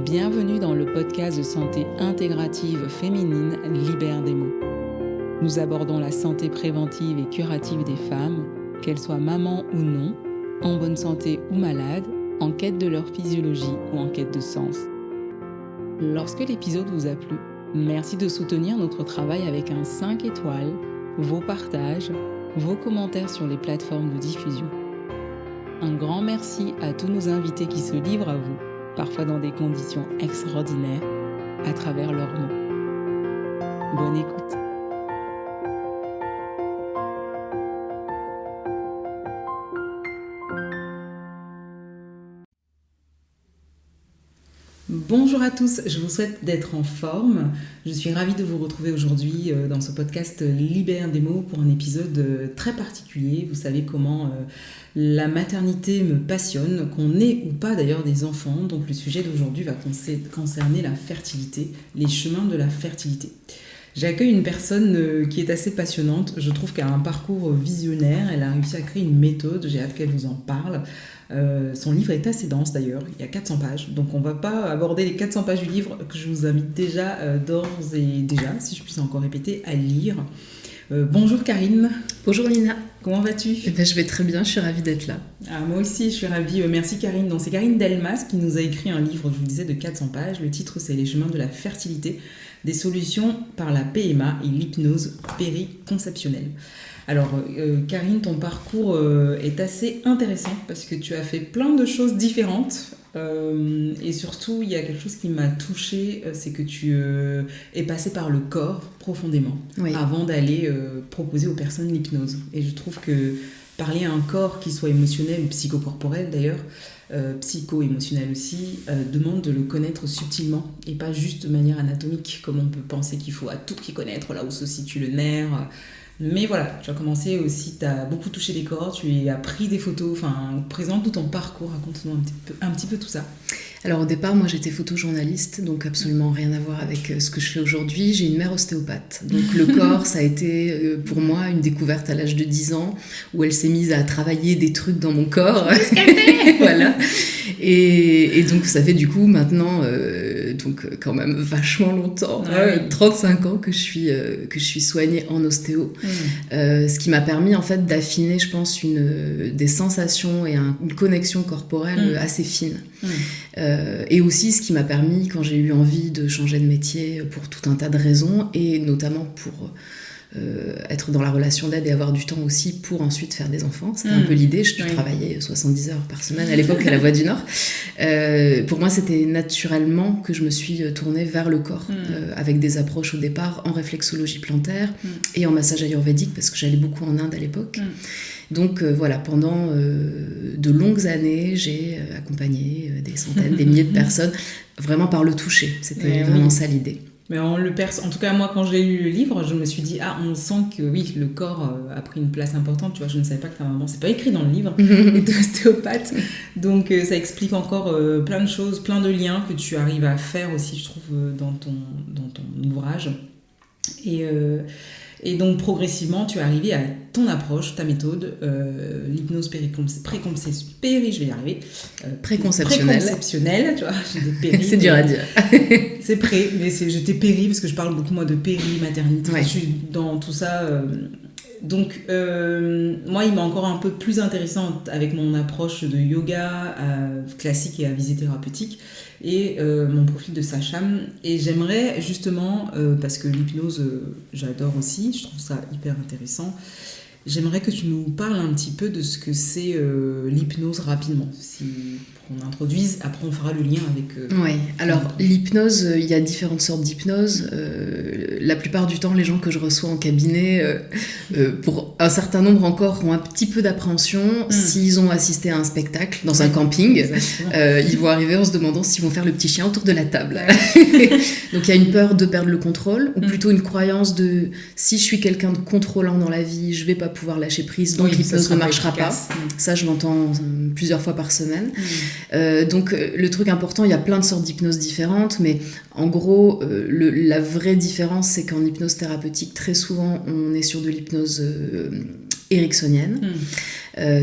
Bienvenue dans le podcast de santé intégrative féminine Libère des mots. Nous abordons la santé préventive et curative des femmes, qu'elles soient mamans ou non, en bonne santé ou malades, en quête de leur physiologie ou en quête de sens. Lorsque l'épisode vous a plu, merci de soutenir notre travail avec un 5 étoiles, vos partages, vos commentaires sur les plateformes de diffusion. Un grand merci à tous nos invités qui se livrent à vous, parfois dans des conditions extraordinaires, à travers leurs mots. Bonne écoute. Bonjour à tous, je vous souhaite d'être en forme. Je suis ravie de vous retrouver aujourd'hui dans ce podcast Libère des mots pour un épisode très particulier. Vous savez comment la maternité me passionne, qu'on ait ou pas d'ailleurs des enfants. Donc le sujet d'aujourd'hui va concerner la fertilité, les chemins de la fertilité. J'accueille une personne qui est assez passionnante. Je trouve qu'elle a un parcours visionnaire. Elle a réussi à créer une méthode. J'ai hâte qu'elle vous en parle. Son livre est assez dense d'ailleurs. Il y a 400 pages. Donc on ne va pas aborder les 400 pages du livre que je vous invite déjà, d'ores et déjà, si je puis encore répéter, à lire. Bonjour Karine. Bonjour Lina. Comment vas-tu ? Je vais très bien, je suis ravie d'être là. Moi aussi, je suis ravie. Merci Karine. Donc, c'est Karine Delmas qui nous a écrit un livre, je vous disais, de 400 pages. Le titre, c'est « Les chemins de la fertilité, des solutions par la PMA et l'hypnose périconceptionnelle ». Alors, Karine, ton parcours est assez intéressant parce que tu as fait plein de choses différentes. Et surtout, il y a quelque chose qui m'a touchée, c'est que tu es passée par le corps profondément, oui, avant d'aller proposer aux personnes l'hypnose. Et je trouve que parler à un corps qui soit émotionnel ou psychocorporel d'ailleurs, psycho-émotionnel aussi, demande de le connaître subtilement et pas juste de manière anatomique, comme on peut penser qu'il faut à tout prix connaître là où se situe le nerf. Mais voilà, tu as commencé aussi, tu as beaucoup touché les corps, tu as pris des photos, enfin, présente tout ton parcours, raconte-nous un petit peu tout ça. Alors au départ, moi j'étais photojournaliste, donc absolument rien à voir avec ce que je fais aujourd'hui. J'ai une mère ostéopathe, donc le corps, ça a été pour moi une découverte à l'âge de 10 ans, où elle s'est mise à travailler des trucs dans mon corps. Voilà. Et donc ça fait du coup maintenant, donc quand même vachement longtemps, 35 ans que je suis soignée en ostéo. Ce qui m'a permis en fait d'affiner, je pense, des sensations et une connexion corporelle assez fine. Et aussi ce qui m'a permis, quand j'ai eu envie de changer de métier pour tout un tas de raisons, et notamment pour être dans la relation d'aide et avoir du temps aussi pour ensuite faire des enfants. C'était un peu l'idée. Je travaillais 70 heures par semaine à l'époque à La Voix du Nord. Pour moi, c'était naturellement que je me suis tournée vers le corps, avec des approches au départ en réflexologie plantaire et en massage ayurvédique, parce que j'allais beaucoup en Inde à l'époque. Donc voilà, pendant de longues années, j'ai accompagné des centaines, des milliers de personnes, vraiment par le toucher. C'était vraiment ça l'idée. Mais en tout cas moi quand j'ai lu le livre, je me suis dit on sent que oui, le corps a pris une place importante, tu vois, je ne savais pas que ta maman, c'est pas écrit dans le livre, est ostéopathe, donc ça explique encore plein de choses, plein de liens que tu arrives à faire aussi, je trouve, dans ton ouvrage. Et donc progressivement, tu es arrivé à ton approche, ta méthode, l'hypnose préconceptionnelle, tu vois, j'ai des péri. C'est dur à dire. C'est mais j'étais péri parce que je parle beaucoup moi de péri-maternité, je suis dans tout ça. Donc moi, il m'a encore un peu plus intéressante avec mon approche de yoga classique et à visée thérapeutique et mon profil de sage-femme. Et j'aimerais justement, parce que l'hypnose, j'adore aussi, je trouve ça hyper intéressant, j'aimerais que tu nous parles un petit peu de ce que c'est l'hypnose rapidement, pour qu'on introduise, après on fera le lien avec... Oui, alors l'hypnose, il y a différentes sortes d'hypnose. La plupart du temps, les gens que je reçois en cabinet, pour un certain nombre encore, ont un petit peu d'appréhension. S'ils ont assisté à un spectacle dans un camping, ils vont arriver en se demandant s'ils vont faire le petit chien autour de la table. Donc il y a une peur de perdre le contrôle, ou plutôt une croyance de si je suis quelqu'un de contrôlant dans la vie, je vais pas pouvoir lâcher prise, donc l'hypnose ne marchera pas. Ça, je l'entends plusieurs fois par semaine. Donc le truc important, il y a plein de sortes d'hypnose différentes, mais en gros la vraie différence, c'est qu'en hypnose thérapeutique, très souvent on est sur de l'hypnose ericksonienne,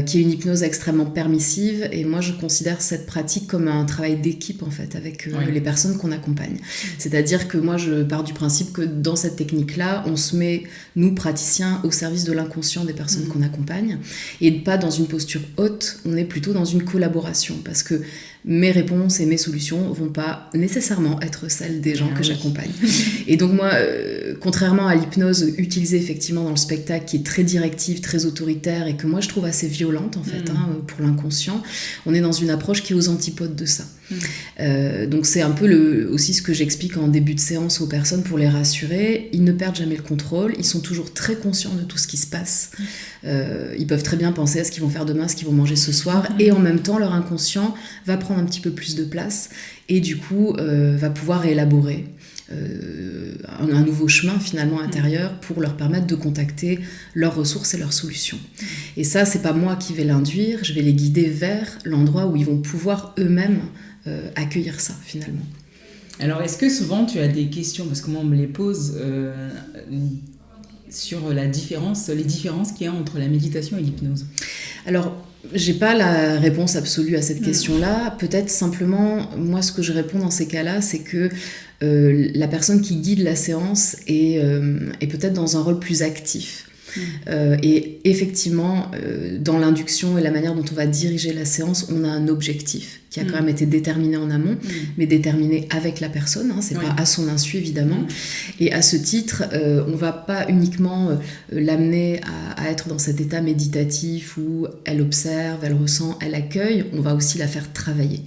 qui est une hypnose extrêmement permissive. Et moi, je considère cette pratique comme un travail d'équipe, en fait, avec les personnes qu'on accompagne. C'est-à-dire que moi, je pars du principe que dans cette technique-là, on se met, nous, praticiens, au service de l'inconscient des personnes qu'on accompagne, et pas dans une posture haute, on est plutôt dans une collaboration, parce que mes réponses et mes solutions vont pas nécessairement être celles des gens que j'accompagne. Et donc moi, contrairement à l'hypnose utilisée effectivement dans le spectacle, qui est très directive, très autoritaire, et que moi je trouve assez violente en fait, pour l'inconscient, on est dans une approche qui est aux antipodes de ça. Donc c'est un peu aussi ce que j'explique en début de séance aux personnes pour les rassurer. Ils ne perdent jamais le contrôle, ils sont toujours très conscients de tout ce qui se passe. Ils peuvent très bien penser à ce qu'ils vont faire demain, ce qu'ils vont manger ce soir, et en même temps leur inconscient va prendre un petit peu plus de place et du coup va pouvoir élaborer un nouveau chemin finalement intérieur pour leur permettre de contacter leurs ressources et leurs solutions. Et ça, c'est pas moi qui vais l'induire, je vais les guider vers l'endroit où ils vont pouvoir eux-mêmes accueillir ça finalement. Alors est-ce que souvent tu as des questions, parce que moi on me les pose sur les différences qu'il y a entre la méditation et l'hypnose? Alors, j'ai pas la réponse absolue à cette question-là. Peut-être simplement, moi, ce que je réponds dans ces cas-là, c'est que la personne qui guide la séance est peut-être dans un rôle plus actif. Et effectivement, dans l'induction et la manière dont on va diriger la séance, on a un objectif qui a quand même été déterminé en amont, mais déterminé avec la personne, hein, c'est pas à son insu évidemment. Et à ce titre, on va pas uniquement l'amener à être dans cet état méditatif où elle observe, elle ressent, elle accueille, on va aussi la faire travailler.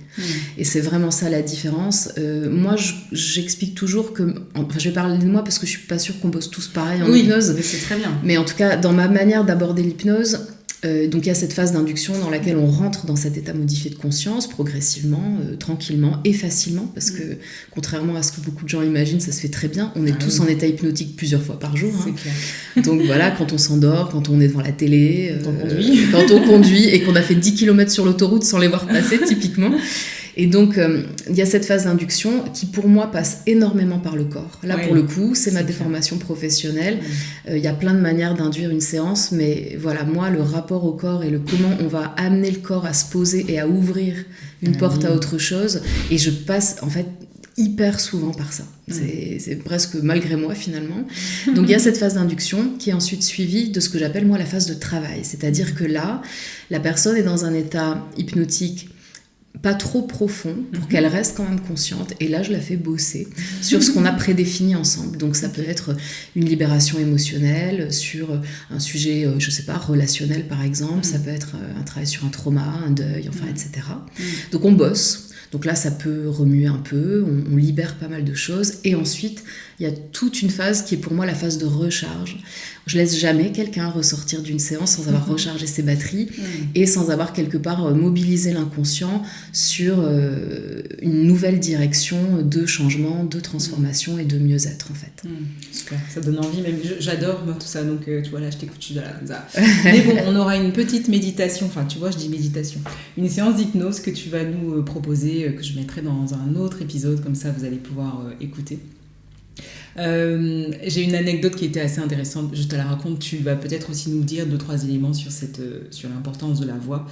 Et c'est vraiment ça la différence. Moi, j'explique toujours que, enfin, je vais parler de moi parce que je suis pas sûre qu'on bosse tous pareil en hypnose. Mais c'est très bien. Mais en tout cas, dans ma manière d'aborder l'hypnose, donc il y a cette phase d'induction dans laquelle on rentre dans cet état modifié de conscience progressivement, tranquillement et facilement, parce que contrairement à ce que beaucoup de gens imaginent, ça se fait très bien. On est tous en état hypnotique plusieurs fois par jour. C'est clair. Donc voilà, quand on s'endort, quand on est devant la télé, quand on conduit et qu'on a fait 10 km sur l'autoroute sans les voir passer typiquement. Et donc, il y a cette phase d'induction qui, pour moi, passe énormément par le corps. Là, pour le coup, c'est ma déformation professionnelle. Il y a plein de manières d'induire une séance, mais voilà, moi, le rapport au corps et comment on va amener le corps à se poser et à ouvrir une porte à autre chose. Et je passe, en fait, hyper souvent par ça. C'est presque malgré moi, finalement. Donc, il y a cette phase d'induction qui est ensuite suivie de ce que j'appelle, moi, la phase de travail. C'est-à-dire que là, la personne est dans un état hypnotique pas trop profond pour qu'elle reste quand même consciente, et là je la fais bosser sur ce qu'on a prédéfini ensemble. Donc ça peut être une libération émotionnelle sur un sujet, je sais pas, relationnel par exemple, ça peut être un travail sur un trauma, un deuil, enfin etc. Donc on bosse. Donc là, ça peut remuer un peu, on libère pas mal de choses. Et ensuite, il y a toute une phase qui est pour moi la phase de recharge. Je laisse jamais quelqu'un ressortir d'une séance sans avoir rechargé ses batteries et sans avoir quelque part mobilisé l'inconscient sur une nouvelle direction de changement, de transformation et de mieux-être en fait. Super, ça donne envie, même j'adore moi, tout ça, donc tu vois là je t'écoute, je suis là comme ça. Mais bon, on aura une petite méditation, enfin tu vois je dis méditation, une séance d'hypnose que tu vas nous proposer, que je mettrai dans un autre épisode, comme ça vous allez pouvoir écouter. J'ai une anecdote qui était assez intéressante, je te la raconte, tu vas peut-être aussi nous dire 2-3 éléments sur l'importance de la voix.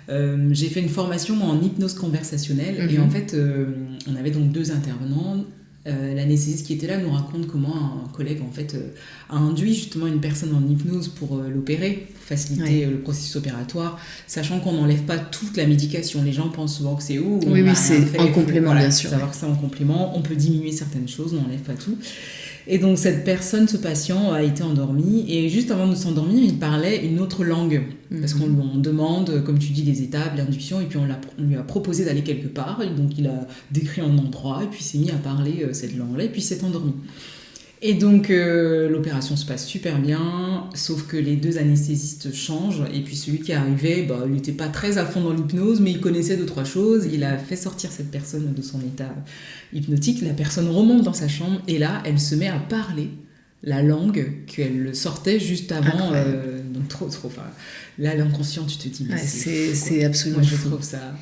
J'ai fait une formation en hypnose conversationnelle et en fait on avait donc 2 intervenants. L'anesthésiste qui était là nous raconte comment un collègue en fait a induit justement une personne en hypnose pour l'opérer, pour faciliter le processus opératoire, sachant qu'on n'enlève pas toute la médication. Les gens pensent souvent que c'est c'est en complément, bien sûr. Savoir que c'est en complément, on peut diminuer certaines choses, on n'enlève pas tout. Et donc cette personne, ce patient a été endormi et juste avant de s'endormir, il parlait une autre langue parce qu'on lui demande, comme tu dis, les étapes, l'induction, et puis on lui a proposé d'aller quelque part, et donc il a décrit un endroit et puis s'est mis à parler cette langue-là et puis s'est endormi. Et donc l'opération se passe super bien, sauf que les 2 anesthésistes changent et puis celui qui est arrivé, il n'était pas très à fond dans l'hypnose, mais il connaissait 2-3 choses, il a fait sortir cette personne de son état hypnotique, la personne remonte dans sa chambre et là elle se met à parler la langue qu'elle sortait juste avant, donc trop, enfin, là l'inconscient tu te dis mais c'est absolument moi, je trouve ça...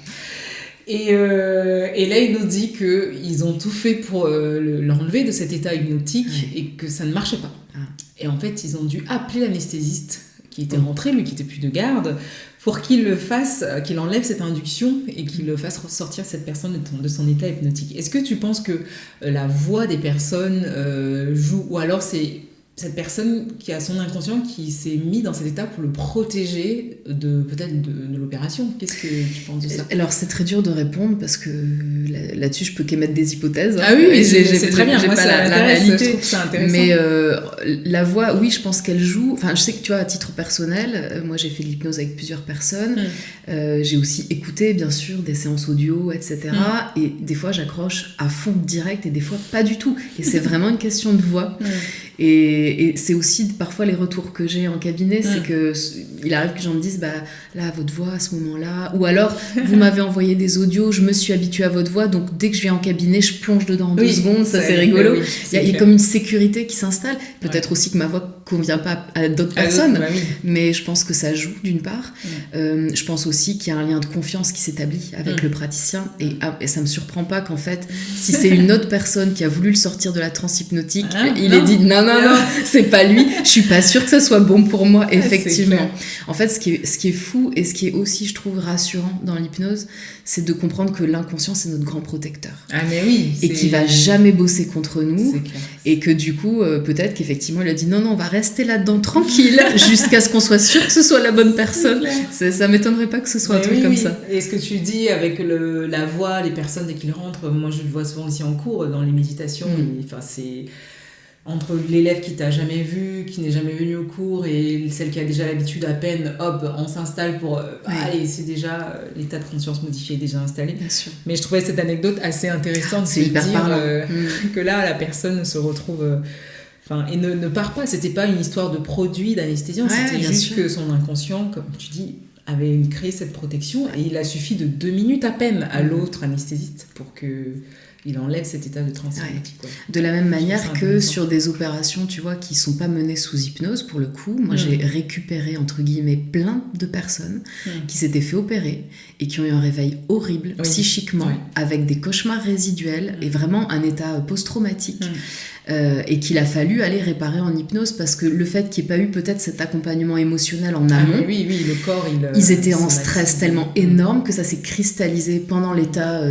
Et là, il nous dit qu'ils ont tout fait pour l'enlever de cet état hypnotique et que ça ne marchait pas. Et en fait, ils ont dû appeler l'anesthésiste qui était rentré, lui qui était plus de garde, pour qu'il le fasse, qu'il enlève cette induction et qu'il le fasse ressortir cette personne de son état hypnotique. Est-ce que tu penses que la voix des personnes joue, ou alors c'est cette personne qui a son inconscient qui s'est mis dans cet état pour le protéger peut-être de l'opération? Qu'est-ce que tu penses de ça? Alors c'est très dur de répondre parce que là-dessus je peux qu'émettre des hypothèses. Ah oui, c'est très bien. J'ai Moi, pas la réalité. Je trouve ça intéressant. Mais la voix, oui, je pense qu'elle joue. Enfin, je sais que tu vois, à titre personnel, moi j'ai fait de l'hypnose avec plusieurs personnes. J'ai aussi écouté, bien sûr, des séances audio, etc. Et des fois j'accroche à fond direct et des fois pas du tout. Et c'est vraiment une question de voix. Et c'est aussi parfois les retours que j'ai en cabinet, c'est que il arrive que les gens me disent là votre voix à ce moment-là, ou alors vous m'avez envoyé des audios, je me suis habituée à votre voix, donc dès que je viens en cabinet je plonge dedans en 2 secondes, ça c'est rigolo. Il y a comme une sécurité qui s'installe, peut-être aussi que ma voix convient pas à d'autres personnes, mais je pense que ça joue d'une part. Je pense aussi qu'il y a un lien de confiance qui s'établit avec le praticien, et ça me surprend pas qu'en fait si c'est une autre personne qui a voulu le sortir de la transe hypnotique, il est dit non, c'est pas lui, je suis pas sûre que ça soit bon pour moi, effectivement. En fait, ce qui est fou et ce qui est aussi, je trouve, rassurant dans l'hypnose, c'est de comprendre que l'inconscient, c'est notre grand protecteur. Ah mais oui. Et qui va jamais bosser contre nous. Et que du coup, peut-être qu'effectivement, il a dit non, on va rester là-dedans tranquille jusqu'à ce qu'on soit sûr que ce soit la bonne personne. Ça m'étonnerait pas que ce soit un truc comme ça. Et ce que tu dis avec la voix, les personnes dès qu'ils rentrent, moi je le vois souvent aussi en cours, dans les méditations, enfin c'est... Entre l'élève qui t'a jamais vu, qui n'est jamais venu au cours, et celle qui a déjà l'habitude, à peine, hop, on s'installe pour... allez, c'est déjà... l'état de conscience modifié est déjà installé. Bien sûr. Mais je trouvais cette anecdote assez intéressante de dire que là, la personne se retrouve... et ne part pas. C'était pas une histoire de produit d'anesthésien, c'était juste que son inconscient, comme tu dis, avait créé cette protection, et il a suffi de 2 minutes à peine à l'autre anesthésiste pour que... il enlève cet état de transe hypnotique. De la même manière que sur des opérations, tu vois, qui sont pas menées sous hypnose, pour le coup, moi j'ai récupéré, entre guillemets, plein de personnes qui s'étaient fait opérer et qui ont eu un réveil horrible psychiquement, avec des cauchemars résiduels et vraiment un état post-traumatique. Et qu'il a fallu aller réparer en hypnose, parce que le fait qu'il n'y ait pas eu peut-être cet accompagnement émotionnel en amont, le corps, ils étaient en stress tellement énorme que ça s'est cristallisé pendant l'état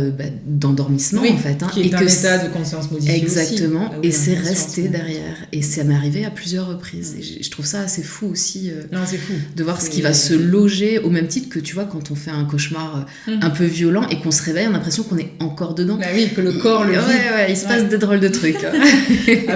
d'endormissement, en fait. Qui est un état de conscience modifié. Exactement, et c'est resté derrière. Et ça m'est arrivé à plusieurs reprises. Et je trouve ça assez fou aussi c'est fou. De voir ce qui va se loger, au même titre que, tu vois, quand on fait un cauchemar un peu violent et qu'on se réveille, on a l'impression qu'on est encore dedans. Que le corps le vit. Il se passe des drôles de trucs.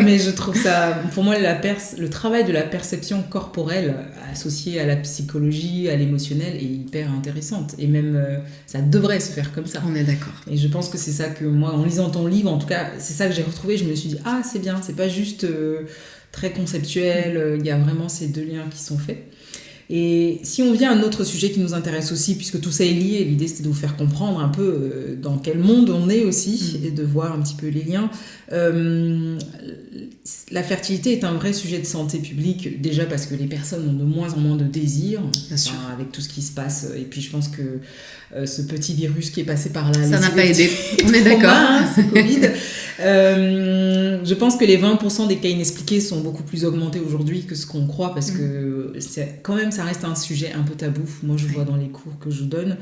Mais je trouve ça, pour moi, le travail de la perception corporelle associée à la psychologie, à l'émotionnel, est hyper intéressante, et même ça devrait se faire comme ça. On est d'accord. Et je pense que c'est ça que moi, en lisant ton livre, en tout cas, c'est ça que j'ai retrouvé. Je me suis dit c'est bien, c'est pas juste très conceptuel, il y a vraiment ces 2 liens qui sont faits. Et si on vient à un autre sujet qui nous intéresse aussi, puisque tout ça est lié, l'idée c'était de vous faire comprendre un peu dans quel monde on est aussi, et de voir un petit peu les liens. La fertilité est un vrai sujet de santé publique, déjà parce que les personnes ont de moins en moins de désirs, avec tout ce qui se passe. Et puis je pense que ce petit virus qui est passé par là... Ça n'a pas aidé, on est d'accord. C'est Covid. Je pense que les 20% des cas inexpliqués sont beaucoup plus augmentés aujourd'hui que ce qu'on croit, parce que quand même ça reste un sujet un peu tabou. Moi je vois dans les cours que je donne.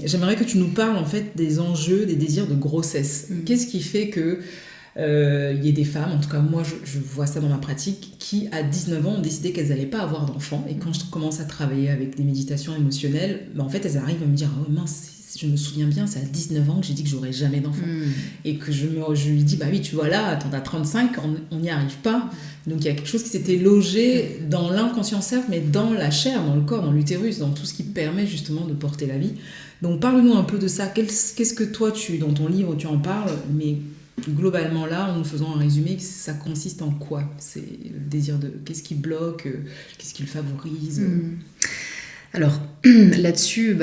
J'aimerais que tu nous parles en fait des enjeux, des désirs de grossesse. Qu'est-ce qui fait que il y a des femmes, en tout cas moi je vois ça dans ma pratique, qui à 19 ans ont décidé qu'elles n'allaient pas avoir d'enfants, et quand je commence à travailler avec des méditations émotionnelles, en fait elles arrivent à me dire mince, je me souviens bien, c'est à 19 ans que j'ai dit que j'aurais jamais d'enfant, et que je lui dis oui, tu vois là, t'en as 35, on n'y arrive pas. Donc il y a quelque chose qui s'était logé dans l'inconscient, certes, mais dans la chair, dans le corps, dans l'utérus, dans tout ce qui permet justement de porter la vie. Donc parle-nous un peu de ça. Qu'est-ce que toi, dans ton livre, tu en parles, mais globalement là, en nous faisant un résumé, ça consiste en quoi? C'est le désir de... Qu'est-ce qui bloque? Qu'est-ce qui le favorise? Alors là-dessus,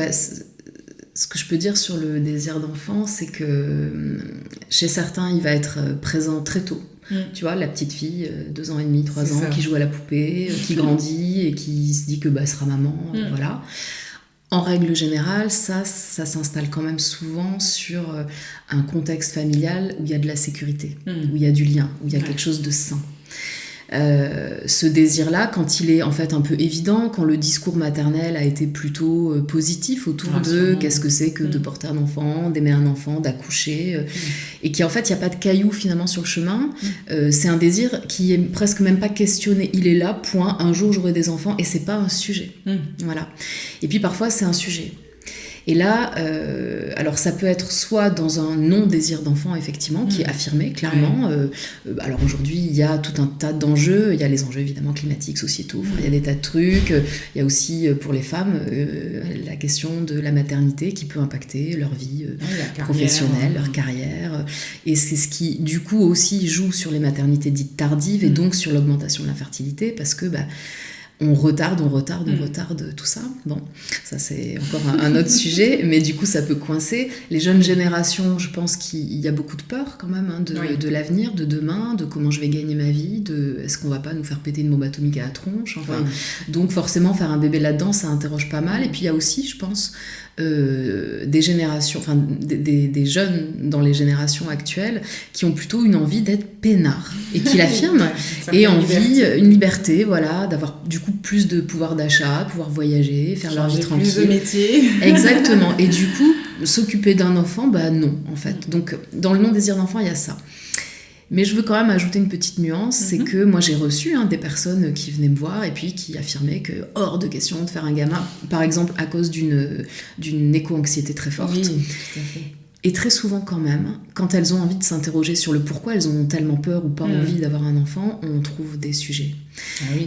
ce que je peux dire sur le désir d'enfant, c'est que chez certains, il va être présent très tôt. Tu vois, la petite fille, 2 ans et demi, 3 ans, qui joue à la poupée, qui grandit et qui se dit que sera maman, voilà. En règle générale, ça s'installe quand même souvent sur un contexte familial où il y a de la sécurité, où il y a du lien, où il y a quelque chose de sain. ce désir-là, quand il est en fait un peu évident, quand le discours maternel a été plutôt positif autour de qu'est-ce que c'est que de porter un enfant, d'aimer un enfant, d'accoucher, et qu'en fait il n'y a pas de cailloux finalement sur le chemin, c'est un désir qui est presque même pas questionné, il est là, point, un jour j'aurai des enfants, et c'est pas un sujet. Voilà. Et puis parfois c'est un sujet. Et là, alors ça peut être soit dans un non-désir d'enfant, effectivement, qui est affirmé, clairement. Alors aujourd'hui, il y a tout un tas d'enjeux. Il y a les enjeux, évidemment, climatiques, sociétaux. Enfin, il y a des tas de trucs. Il y a aussi, pour les femmes, la question de la maternité qui peut impacter leur vie professionnelle, leur carrière. Et c'est ce qui, du coup, aussi joue sur les maternités dites tardives et donc sur l'augmentation de l'infertilité parce que... on retarde tout ça. Bon, ça c'est encore un autre sujet, mais du coup ça peut coincer. Les jeunes générations, je pense qu'il y a beaucoup de peur quand même de l'avenir, de demain, de comment je vais gagner ma vie, de est-ce qu'on va pas nous faire péter une bombe atomique à la tronche, enfin. Donc forcément faire un bébé là-dedans, ça interroge pas mal. Et puis il y a aussi, je pense, des générations, enfin des jeunes dans les générations actuelles qui ont plutôt une envie d'être peinards et qui l'affirment et une liberté, voilà, d'avoir du coup plus de pouvoir d'achat, pouvoir voyager, faire leur vie tranquille, plus de métier. Exactement. Et du coup s'occuper d'un enfant, non en fait. Donc dans le non-désir d'enfant il y a ça. Mais je veux quand même ajouter une petite nuance, c'est que moi j'ai reçu des personnes qui venaient me voir et puis qui affirmaient que hors de question de faire un gamin, par exemple à cause d'une éco-anxiété très forte. Oui, tout à fait. Et très souvent quand même, quand elles ont envie de s'interroger sur le pourquoi elles ont tellement peur ou pas envie d'avoir un enfant, on trouve des sujets.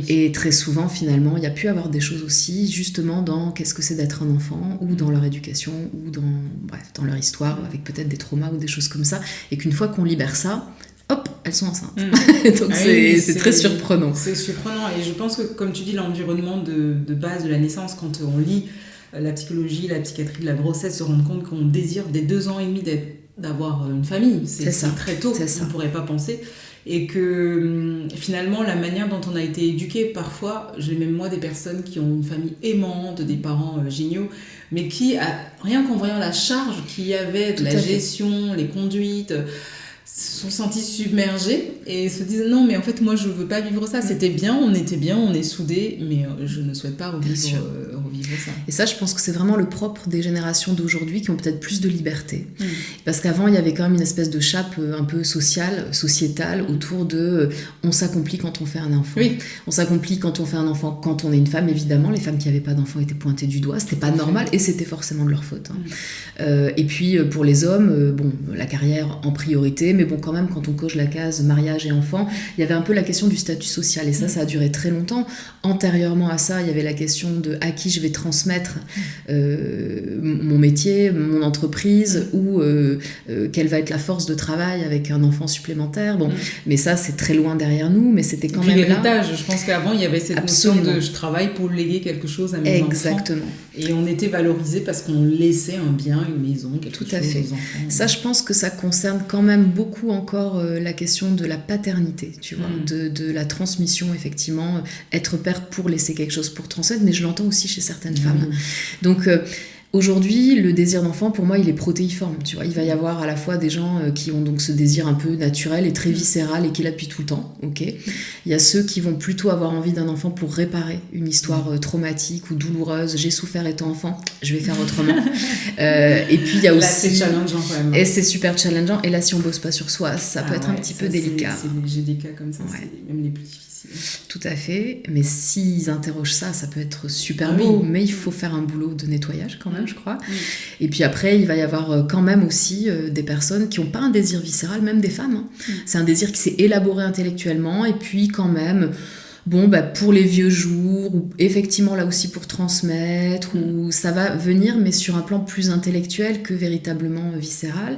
Et très souvent finalement, il y a pu avoir des choses aussi justement dans qu'est-ce que c'est d'être un enfant ou dans leur éducation ou dans leur histoire avec peut-être des traumas ou des choses comme ça. Et qu'une fois qu'on libère ça, hop, elles sont enceintes. Donc c'est très surprenant. C'est surprenant. Et je pense que, comme tu dis, l'environnement de base de la naissance, quand on lit la psychologie, la psychiatrie de la grossesse, se rendre compte qu'on désire dès 2 ans et demi d'avoir une famille. C'est très tôt, on ne pourrait pas penser. Et que finalement, la manière dont on a été éduqué, parfois, j'ai même moi des personnes qui ont une famille aimante, des parents géniaux, mais qui, rien qu'en voyant la charge qu'il y avait de la gestion, les conduites... se sont sentis submergés et se disent non mais en fait moi je veux pas vivre ça, c'était bien, on était bien, on est soudés, mais je ne souhaite pas revivre ça. Et ça je pense que c'est vraiment le propre des générations d'aujourd'hui qui ont peut-être plus de liberté, parce qu'avant il y avait quand même une espèce de chape un peu sociétale autour de on s'accomplit quand on fait un enfant, on s'accomplit quand on fait un enfant, quand on est une femme évidemment, les femmes qui n'avaient pas d'enfants étaient pointées du doigt, c'était pas normal et c'était forcément de leur faute, et puis pour les hommes, la carrière en priorité, mais quand même, quand on coche la case mariage et enfant, il y avait un peu la question du statut social. Et ça a duré très longtemps. Antérieurement à ça, il y avait la question de à qui je vais transmettre mon métier, mon entreprise, ou quelle va être la force de travail avec un enfant supplémentaire. Mais ça, c'est très loin derrière nous, mais c'était quand même l'héritage, je pense qu'avant, il y avait cette notion de je travaille pour léguer quelque chose à mes enfants. Et on était valorisé parce qu'on laissait un bien, une maison, quelque chose aux enfants. Ça, je pense que ça concerne quand même beaucoup encore la question de la paternité, tu vois, de la transmission, effectivement, être père pour laisser quelque chose pour transmettre, mais je l'entends aussi chez certaines femmes. Donc aujourd'hui, le désir d'enfant, pour moi, il est protéiforme, tu vois. Il va y avoir à la fois des gens qui ont donc ce désir un peu naturel et très viscéral et qui est là depuis tout le temps, ok. Il y a ceux qui vont plutôt avoir envie d'un enfant pour réparer une histoire traumatique ou douloureuse. J'ai souffert étant enfant, je vais faire autrement. Et puis il y a aussi... Là, c'est challengeant quand même. Et c'est super challengeant. Et là, si on bosse pas sur soi, ça peut être un petit peu délicat. J'ai des cas comme ça, c'est même les plus difficiles. Tout à fait, mais s'ils interrogent ça, ça peut être super beau, mais il faut faire un boulot de nettoyage quand même, je crois. Et puis après, il va y avoir quand même aussi des personnes qui n'ont pas un désir viscéral, même des femmes. C'est un désir qui s'est élaboré intellectuellement, et puis quand même... pour les vieux jours, ou effectivement là aussi pour transmettre, ou ça va venir, mais sur un plan plus intellectuel que véritablement viscéral.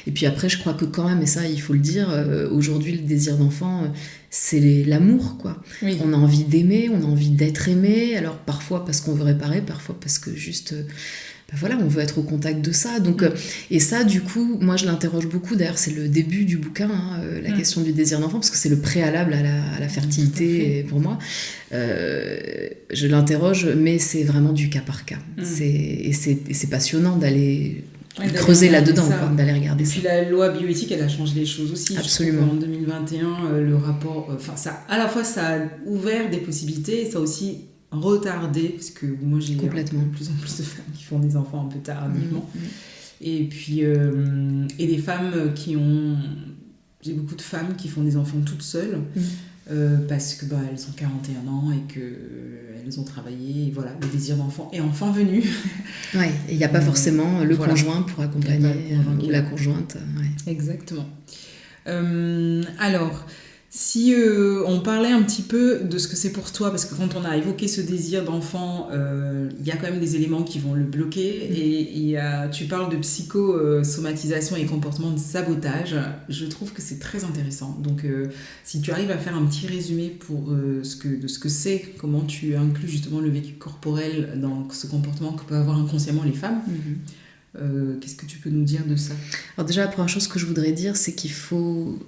Et puis après, je crois que quand même, et ça il faut le dire, aujourd'hui le désir d'enfant, c'est l'amour, quoi. On a envie d'aimer, on a envie d'être aimé, alors parfois parce qu'on veut réparer, parfois parce que juste... on veut être au contact de ça. Donc, et ça, du coup, moi, je l'interroge beaucoup. D'ailleurs, c'est le début du bouquin, la question du désir d'enfant, parce que c'est le préalable à la fertilité pour moi. Je l'interroge, mais c'est vraiment du cas par cas. Et c'est passionnant d'aller creuser là-dedans, quoi, d'aller regarder ça. Et puis la loi bioéthique, elle a changé les choses aussi. Absolument. En 2021, le rapport, à la fois ça a ouvert des possibilités et ça a aussi retardé, parce que moi j'ai de plus en plus de femmes qui font des enfants un peu tardivement. Et puis et des femmes j'ai beaucoup de femmes qui font des enfants toutes seules. Parce que elles ont 41 ans et qu'elles ont travaillé, et voilà, le désir d'enfant est enfin venu. Ouais, et il n'y a pas forcément le conjoint pour accompagner, ou la conjointe. Ouais. Exactement. Alors, si on parlait un petit peu de ce que c'est pour toi, parce que quand on a évoqué ce désir d'enfant, il y a quand même des éléments qui vont le bloquer, et tu parles de psychosomatisation et comportement de sabotage. Je trouve que c'est très intéressant. Donc, si tu arrives à faire un petit résumé de ce que c'est, comment tu inclus justement le vécu corporel dans ce comportement que peuvent avoir inconsciemment les femmes, qu'est-ce que tu peux nous dire de ça ? Alors déjà, la première chose que je voudrais dire, c'est qu'il faut...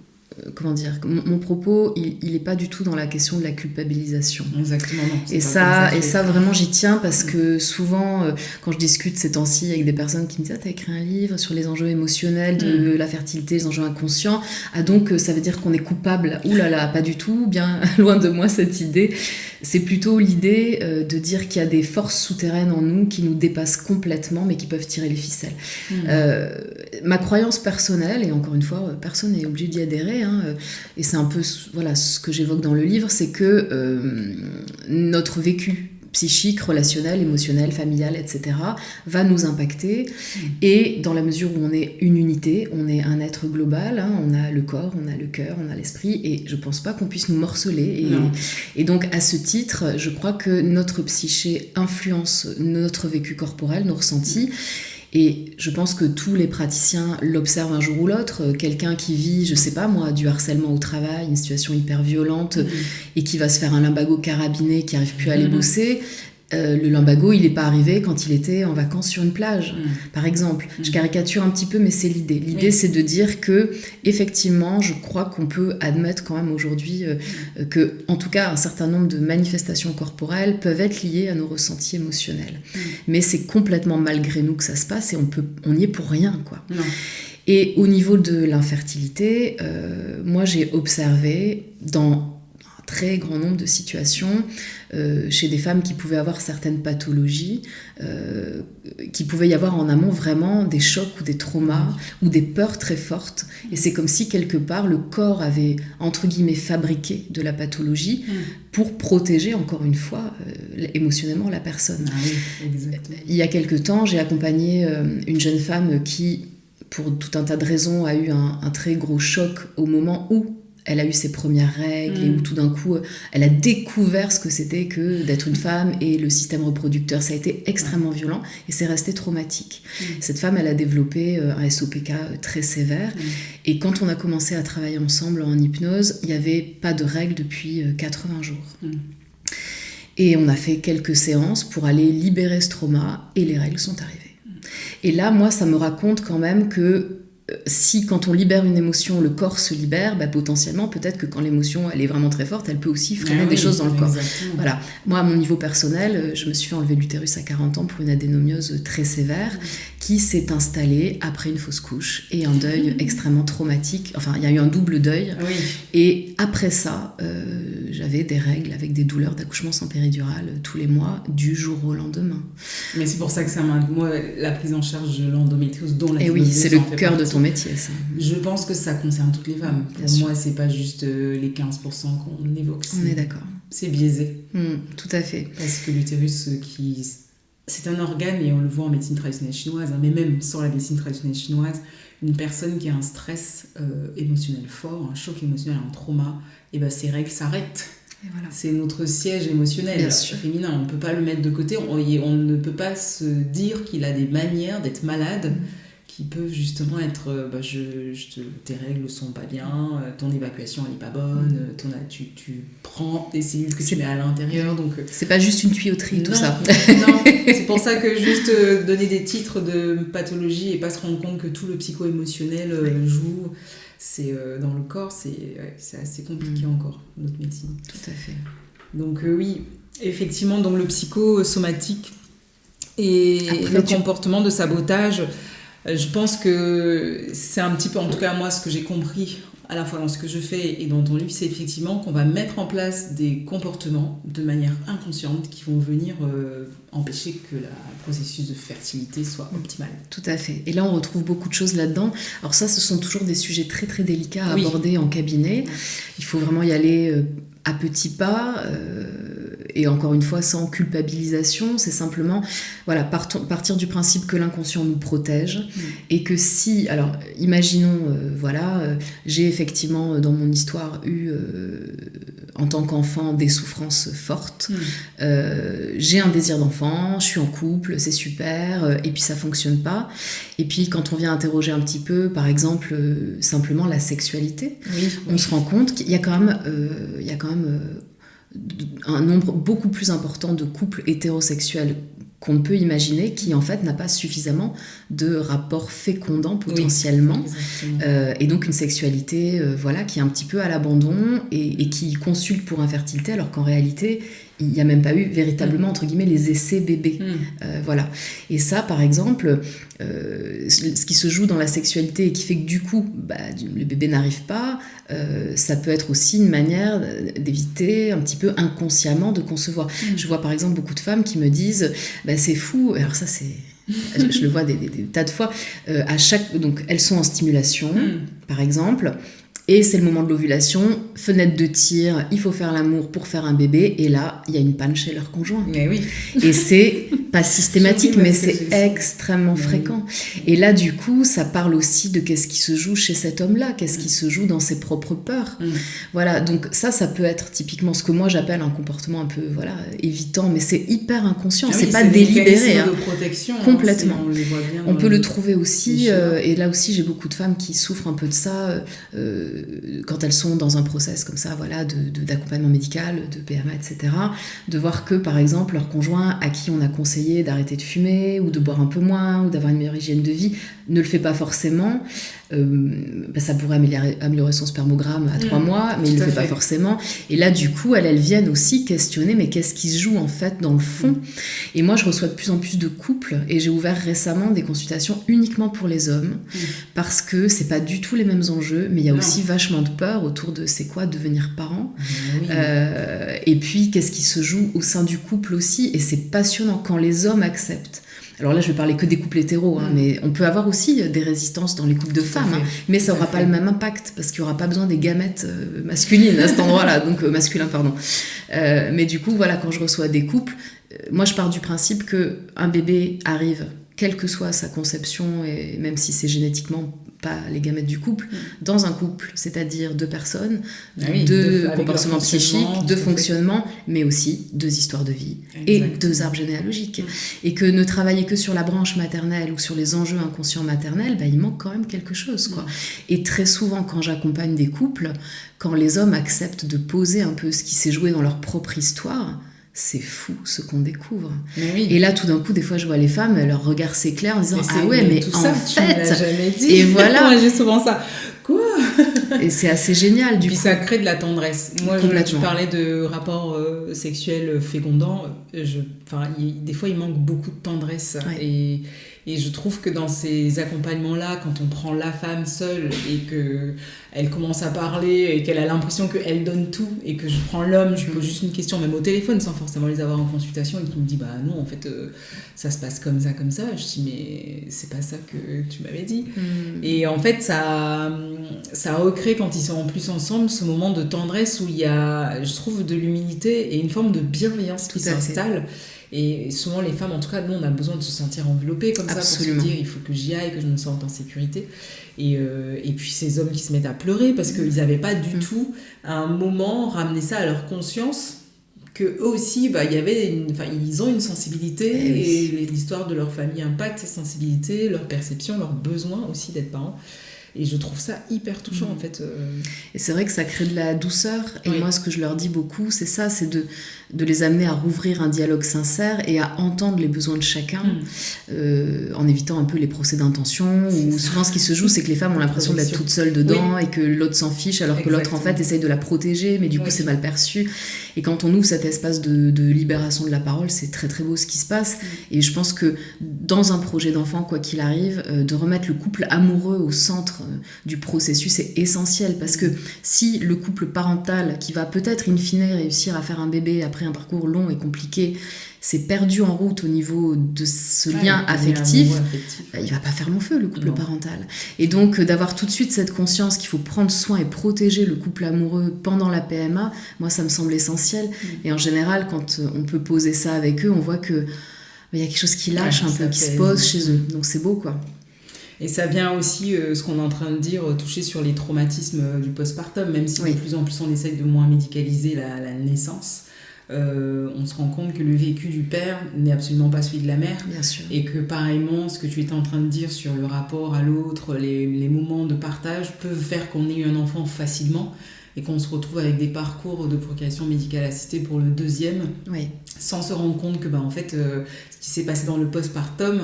comment dire, mon propos il n'est pas du tout dans la question de la culpabilisation. Exactement, non. Et ça vraiment j'y tiens, parce que souvent quand je discute ces temps-ci avec des personnes qui me disent t'as écrit un livre sur les enjeux émotionnels de la fertilité, les enjeux inconscients, donc ça veut dire qu'on est coupable. Ouh là là, pas du tout, bien loin de moi cette idée. C'est plutôt l'idée de dire qu'il y a des forces souterraines en nous qui nous dépassent complètement, mais qui peuvent tirer les ficelles. Ma croyance personnelle, et encore une fois, personne n'est obligé d'y adhérer, et c'est un peu ce que j'évoque dans le livre, c'est que notre vécu psychique, relationnel, émotionnel, familial, etc., va nous impacter. Et dans la mesure où on est une unité, on est un être global, on a le corps, on a le cœur, on a l'esprit, et je pense pas qu'on puisse nous morceler. Et donc, à ce titre, je crois que notre psyché influence notre vécu corporel, nos ressentis. Et je pense que tous les praticiens l'observent un jour ou l'autre. Quelqu'un qui vit, je sais pas moi, du harcèlement au travail, une situation hyper violente, et qui va se faire un lumbago carabiné, qui arrive plus à aller bosser. Le lumbago, il n'est pas arrivé quand il était en vacances sur une plage, par exemple. Je caricature un petit peu, mais c'est l'idée. L'idée, c'est de dire que, effectivement, je crois qu'on peut admettre quand même aujourd'hui que, en tout cas, un certain nombre de manifestations corporelles peuvent être liées à nos ressentis émotionnels. Mais c'est complètement malgré nous que ça se passe, et on n'y est pour rien, quoi. Non. Et au niveau de l'infertilité, moi, j'ai observé dans très grand nombre de situations chez des femmes qui pouvaient avoir certaines pathologies, qui pouvaient y avoir en amont vraiment des chocs ou des traumas ou des peurs très fortes. Et c'est comme si quelque part le corps avait entre guillemets fabriqué de la pathologie pour protéger encore une fois émotionnellement la personne. Ah oui, exactement. Il y a quelque temps, j'ai accompagné une jeune femme qui, pour tout un tas de raisons, a eu un très gros choc au moment où elle a eu ses premières règles, et où tout d'un coup, elle a découvert ce que c'était que d'être une femme et le système reproducteur. Ça a été extrêmement violent et c'est resté traumatique. Cette femme, elle a développé un SOPK très sévère. Et quand on a commencé à travailler ensemble en hypnose, il n'y avait pas de règles depuis 80 jours. Et on a fait quelques séances pour aller libérer ce trauma, et les règles sont arrivées. Et là, moi, ça me raconte quand même que si quand on libère une émotion, le corps se libère, potentiellement, peut-être que quand l'émotion elle est vraiment très forte, elle peut aussi freiner des choses dans le corps. Voilà. Moi, à mon niveau personnel, je me suis fait enlever l'utérus à 40 ans pour une adénomiose très sévère qui s'est installée après une fausse couche et un deuil extrêmement traumatique. Enfin, il y a eu un double deuil. Et après ça, j'avais des règles avec des douleurs d'accouchement sans péridurale tous les mois, du jour au lendemain. Mais c'est pour ça que moi, la prise en charge de l'endométriose, dont la c'est le cœur de ton métier, ça. Je pense que ça concerne toutes les femmes. Pour moi, c'est pas juste les 15% qu'on évoque. On est d'accord. C'est biaisé. Tout à fait. Parce que l'utérus, c'est un organe, et on le voit en médecine traditionnelle chinoise, mais même sans la médecine traditionnelle chinoise, une personne qui a un stress émotionnel fort, un choc émotionnel, un trauma, ses règles s'arrêtent. Voilà. C'est notre siège émotionnel féminin. On ne peut pas le mettre de côté. On ne peut pas se dire qu'il a des manières d'être malade qui peuvent justement être tes règles sont pas bien, ton évacuation elle est pas bonne, tu prends des cellules que tu mets à l'intérieur, donc c'est pas juste une tuyauterie tout ça. Non, c'est pour ça que juste donner des titres de pathologie et pas se rendre compte que tout le psycho-émotionnel joue, c'est dans le corps, c'est assez compliqué encore, notre médecine. Tout à fait. Donc oui, effectivement, donc le psychosomatique et le comportement de sabotage. Je pense que c'est un petit peu, en tout cas moi, ce que j'ai compris à la fois dans ce que je fais et dans ton livre, c'est effectivement qu'on va mettre en place des comportements de manière inconsciente qui vont venir empêcher que le processus de fertilité soit optimal. Tout à fait. Et là, on retrouve beaucoup de choses là-dedans. Alors ça, ce sont toujours des sujets très très délicats à aborder en cabinet. Il faut vraiment y aller à petits pas et encore une fois sans culpabilisation. C'est simplement partir du principe que l'inconscient nous protège et que si, alors imaginons j'ai effectivement dans mon histoire eu en tant qu'enfant des souffrances fortes, j'ai un désir d'enfant, je suis en couple, c'est super, et puis ça fonctionne pas. Et puis quand on vient interroger un petit peu, par exemple, simplement la sexualité, on se rend compte qu'il y a quand même un nombre beaucoup plus important de couples hétérosexuels qu'on ne peut imaginer, qui en fait n'a pas suffisamment de rapports fécondants potentiellement, et donc une sexualité qui est un petit peu à l'abandon et qui consulte pour infertilité, alors qu'en réalité il n'y a même pas eu véritablement entre guillemets les essais bébés. Et ça par exemple, ce qui se joue dans la sexualité et qui fait que du coup le bébé n'arrive pas, ça peut être aussi une manière d'éviter un petit peu inconsciemment de concevoir. Je vois par exemple beaucoup de femmes qui me disent c'est fou, alors ça c'est je le vois des tas de fois, donc elles sont en stimulation par exemple, et c'est le moment de l'ovulation, fenêtre de tir, il faut faire l'amour pour faire un bébé, et là, il y a une panne chez leur conjoint. Mais oui. Et c'est pas systématique, mais c'est extrêmement fréquent. Et là, du coup, ça parle aussi de qu'est-ce qui se joue chez cet homme-là, qu'est-ce qui se joue dans ses propres peurs. Voilà, donc ça peut être typiquement ce que moi j'appelle un comportement un peu évitant, mais c'est hyper inconscient, c'est pas délibéré. De protection, complètement. On peut le trouver aussi, et là aussi, j'ai beaucoup de femmes qui souffrent un peu de ça, quand elles sont dans un process comme ça, d'accompagnement médical, de PMA, etc., de voir que, par exemple, leur conjoint à qui on a conseillé d'arrêter de fumer, ou de boire un peu moins, ou d'avoir une meilleure hygiène de vie, ne le fait pas forcément. Ça pourrait améliorer son spermogramme à 3 mois, mais il ne le fait pas forcément. Et là, du coup, elles viennent aussi questionner, mais qu'est-ce qui se joue en fait dans le fond ? Et moi, je reçois de plus en plus de couples, et j'ai ouvert récemment des consultations uniquement pour les hommes, parce que c'est pas du tout les mêmes enjeux, mais il y a aussi vachement de peur autour de c'est quoi devenir parent, et puis qu'est-ce qui se joue au sein du couple aussi, et c'est passionnant quand les hommes acceptent. Alors là, je vais parler que des couples hétéros, mais on peut avoir aussi des résistances dans les couples de femmes, mais ça n'aura pas le même impact, parce qu'il n'y aura pas besoin des gamètes masculines à cet endroit-là, donc masculin, pardon. Mais du coup, quand je reçois des couples, moi je pars du principe qu'un bébé arrive, quelle que soit sa conception, et même si c'est génétiquement pas les gamètes du couple, dans un couple, c'est-à-dire 2 personnes, 2 comportements psychiques, 2 fonctionnements, mais aussi 2 histoires de vie et 2 arbres généalogiques. Et que ne travailler que sur la branche maternelle ou sur les enjeux inconscients maternels, il manque quand même quelque chose, quoi. Et très souvent, quand j'accompagne des couples, quand les hommes acceptent de poser un peu ce qui s'est joué dans leur propre histoire, c'est fou ce qu'on découvre. Et là, tout d'un coup, des fois, je vois les femmes, leur regard s'éclaire en disant mais tout en ça, fait, tu me l'as jamais dit. Et voilà. Moi, j'ai souvent ça. Quoi ? Et c'est assez génial, Puis ça crée de la tendresse. Moi, tu parlais de rapports sexuels fécondants. Des fois, il manque beaucoup de tendresse. Et je trouve que dans ces accompagnements-là, quand on prend la femme seule et qu'elle commence à parler et qu'elle a l'impression qu'elle donne tout, et que je prends l'homme, je pose juste une question, même au téléphone, sans forcément les avoir en consultation, et qu'il me dit non, en fait, ça se passe comme ça. Je dis mais c'est pas ça que tu m'avais dit. Et en fait, ça recrée, quand ils sont en plus ensemble, ce moment de tendresse où il y a, je trouve, de l'humilité et une forme de bienveillance qui s'installe. Et souvent les femmes, en tout cas, nous on a besoin de se sentir enveloppées comme ça, pour se dire il faut que j'y aille, que je me sente en sécurité. Et puis ces hommes qui se mettent à pleurer parce qu'ils n'avaient pas du tout à un moment ramené ça à leur conscience, que eux aussi ils ont une sensibilité, et l'histoire de leur famille impacte cette sensibilité, leur perception, leur besoin aussi d'être parents. Et je trouve ça hyper touchant, en fait. Et c'est vrai que ça crée de la douceur. Et moi, ce que je leur dis beaucoup, c'est ça, c'est de les amener à rouvrir un dialogue sincère et à entendre les besoins de chacun, en évitant un peu les procès d'intention. Où souvent, ce qui se joue, c'est que les femmes ont l'impression d'être toutes seules dedans et que l'autre s'en fiche, alors que l'autre, en fait, essaye de la protéger, mais du coup, c'est mal perçu. Et quand on ouvre cet espace de libération de la parole, c'est très, très beau ce qui se passe. Et je pense que dans un projet d'enfant, quoi qu'il arrive, de remettre le couple amoureux au centre du processus est essentiel, parce que si le couple parental qui va peut-être in fine réussir à faire un bébé après un parcours long et compliqué s'est perdu en route au niveau de ce lien affectif, il va pas faire long feu, le couple parental. Et donc d'avoir tout de suite cette conscience qu'il faut prendre soin et protéger le couple amoureux pendant la PMA, moi ça me semble essentiel. Et en général, quand on peut poser ça avec eux, on voit que il y a quelque chose qui lâche un peu, qui se pose chez eux. Donc c'est beau, quoi. Et ça vient aussi, ce qu'on est en train de dire, toucher sur les traumatismes du postpartum, même si de plus en plus on essaye de moins médicaliser la naissance. On se rend compte que le vécu du père n'est absolument pas celui de la mère. Bien sûr. Et que pareillement, ce que tu étais en train de dire sur le rapport à l'autre, les moments de partage peuvent faire qu'on ait eu un enfant facilement et qu'on se retrouve avec des parcours de procréation médicale assistée pour le deuxième, sans se rendre compte que en fait, ce qui s'est passé dans le postpartum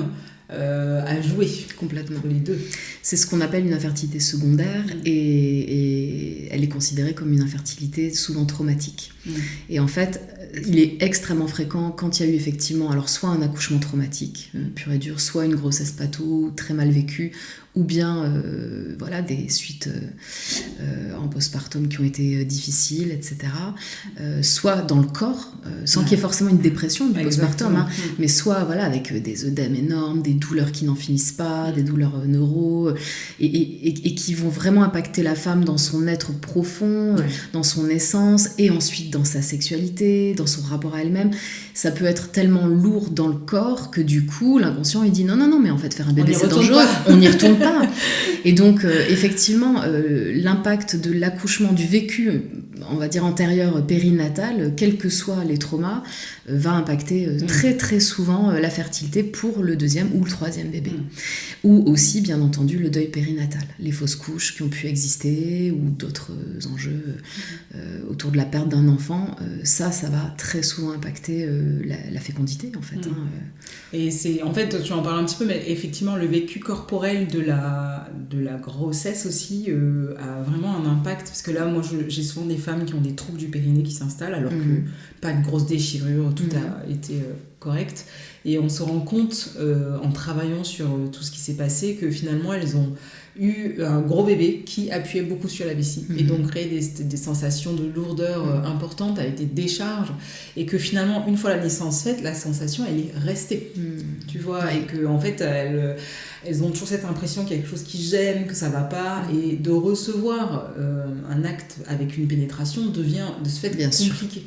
a joué complètement pour les deux. C'est ce qu'on appelle une infertilité secondaire, et elle est considérée comme une infertilité souvent traumatique. Et en fait, il est extrêmement fréquent quand il y a eu effectivement alors soit un accouchement traumatique pur et dur, soit une grossesse patho très mal vécue, ou bien des suites en postpartum qui ont été difficiles, etc. Soit dans le corps, sans qu'il y ait forcément une dépression du postpartum, mais soit avec des œdèmes énormes, des douleurs qui n'en finissent pas, des douleurs neuro, et qui vont vraiment impacter la femme dans son être profond, dans son essence, et ensuite dans sa sexualité, dans son rapport à elle-même. Ça peut être tellement lourd dans le corps que du coup, l'inconscient, il dit non, mais en fait, faire un bébé, c'est dangereux, on n'y retourne pas. Et donc, effectivement, l'impact de l'accouchement, du vécu, on va dire antérieur périnatal, quels que soient les traumas, va impacter très très souvent la fertilité pour le deuxième ou le troisième bébé. Ou aussi, bien entendu, le deuil périnatal, les fausses couches qui ont pu exister, ou d'autres enjeux autour de la perte d'un enfant. Ça va très souvent impacter la fécondité, en fait. Et c'est, en fait, tu en parles un petit peu, mais effectivement, le vécu corporel de la grossesse aussi a vraiment un impact, parce que là, moi, j'ai souvent des femmes qui ont des troubles du périnée qui s'installent, alors que pas de grosse déchirure, tout a été correct. Et on se rend compte, en travaillant sur tout ce qui s'est passé, que finalement, elles ont eu un gros bébé qui appuyait beaucoup sur la vessie et donc créait des sensations de lourdeur importantes avec des décharges, et que finalement, une fois la naissance faite, la sensation, elle est restée, tu vois, et que en fait, elles ont toujours cette impression qu'il y a quelque chose qui gêne, que ça va pas, et de recevoir un acte avec une pénétration devient de ce fait Bien compliqué.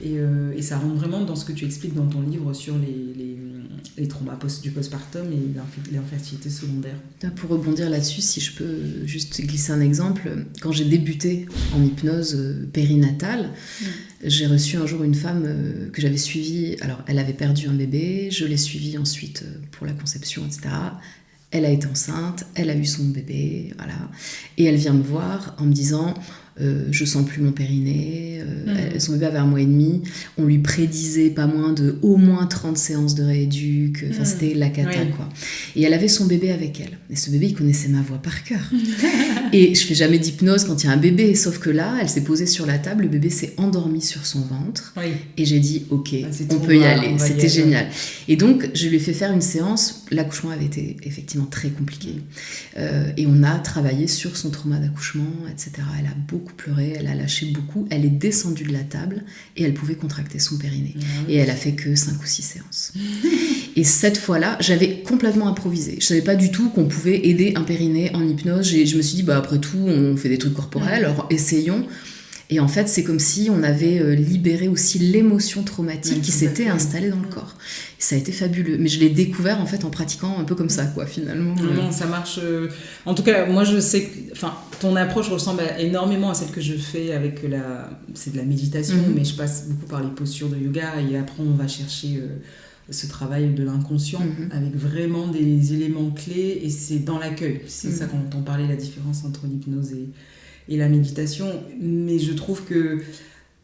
Et ça rentre vraiment dans ce que tu expliques dans ton livre sur les traumas du postpartum et l'infertilité secondaire. Pour rebondir là-dessus, si je peux juste glisser un exemple, quand j'ai débuté en hypnose périnatale, j'ai reçu un jour une femme que j'avais suivie. Alors, elle avait perdu un bébé, je l'ai suivie ensuite pour la conception, etc. Elle a été enceinte, elle a eu son bébé, voilà. Et elle vient me voir en me disant... je sens plus mon périnée, son bébé avait 1 mois et demi, on lui prédisait pas moins de au moins 30 séances de rééduc, c'était la cata, quoi. Et elle avait son bébé avec elle, et ce bébé, il connaissait ma voix par cœur. Et je fais jamais d'hypnose quand il y a un bébé, sauf que là, elle s'est posée sur la table, le bébé s'est endormi sur son ventre, et j'ai dit ok, on peut y aller, c'était génial. Et donc je lui ai fait faire une séance, l'accouchement avait été effectivement très compliqué, et on a travaillé sur son trauma d'accouchement, etc. Elle a beaucoup pleuré, elle a lâché beaucoup, elle est descendue de la table et elle pouvait contracter son périnée. Et elle a fait que 5 ou 6 séances. Et cette fois-là, j'avais complètement improvisé. Je savais pas du tout qu'on pouvait aider un périnée en hypnose. Je me suis dit, après tout, on fait des trucs corporels, alors essayons. Et en fait, c'est comme si on avait libéré aussi l'émotion traumatique qui s'était installée dans le corps. Et ça a été fabuleux. Mais je l'ai découvert en fait en pratiquant un peu comme ça, quoi, finalement. Non, ça marche. En tout cas, moi, je sais que ton approche ressemble énormément à celle que je fais avec c'est de la méditation, mais je passe beaucoup par les postures de yoga, et après, on va chercher ce travail de l'inconscient avec vraiment des éléments clés, et c'est dans l'accueil. C'est ça quand on parlait, la différence entre l'hypnose et la méditation. Mais je trouve que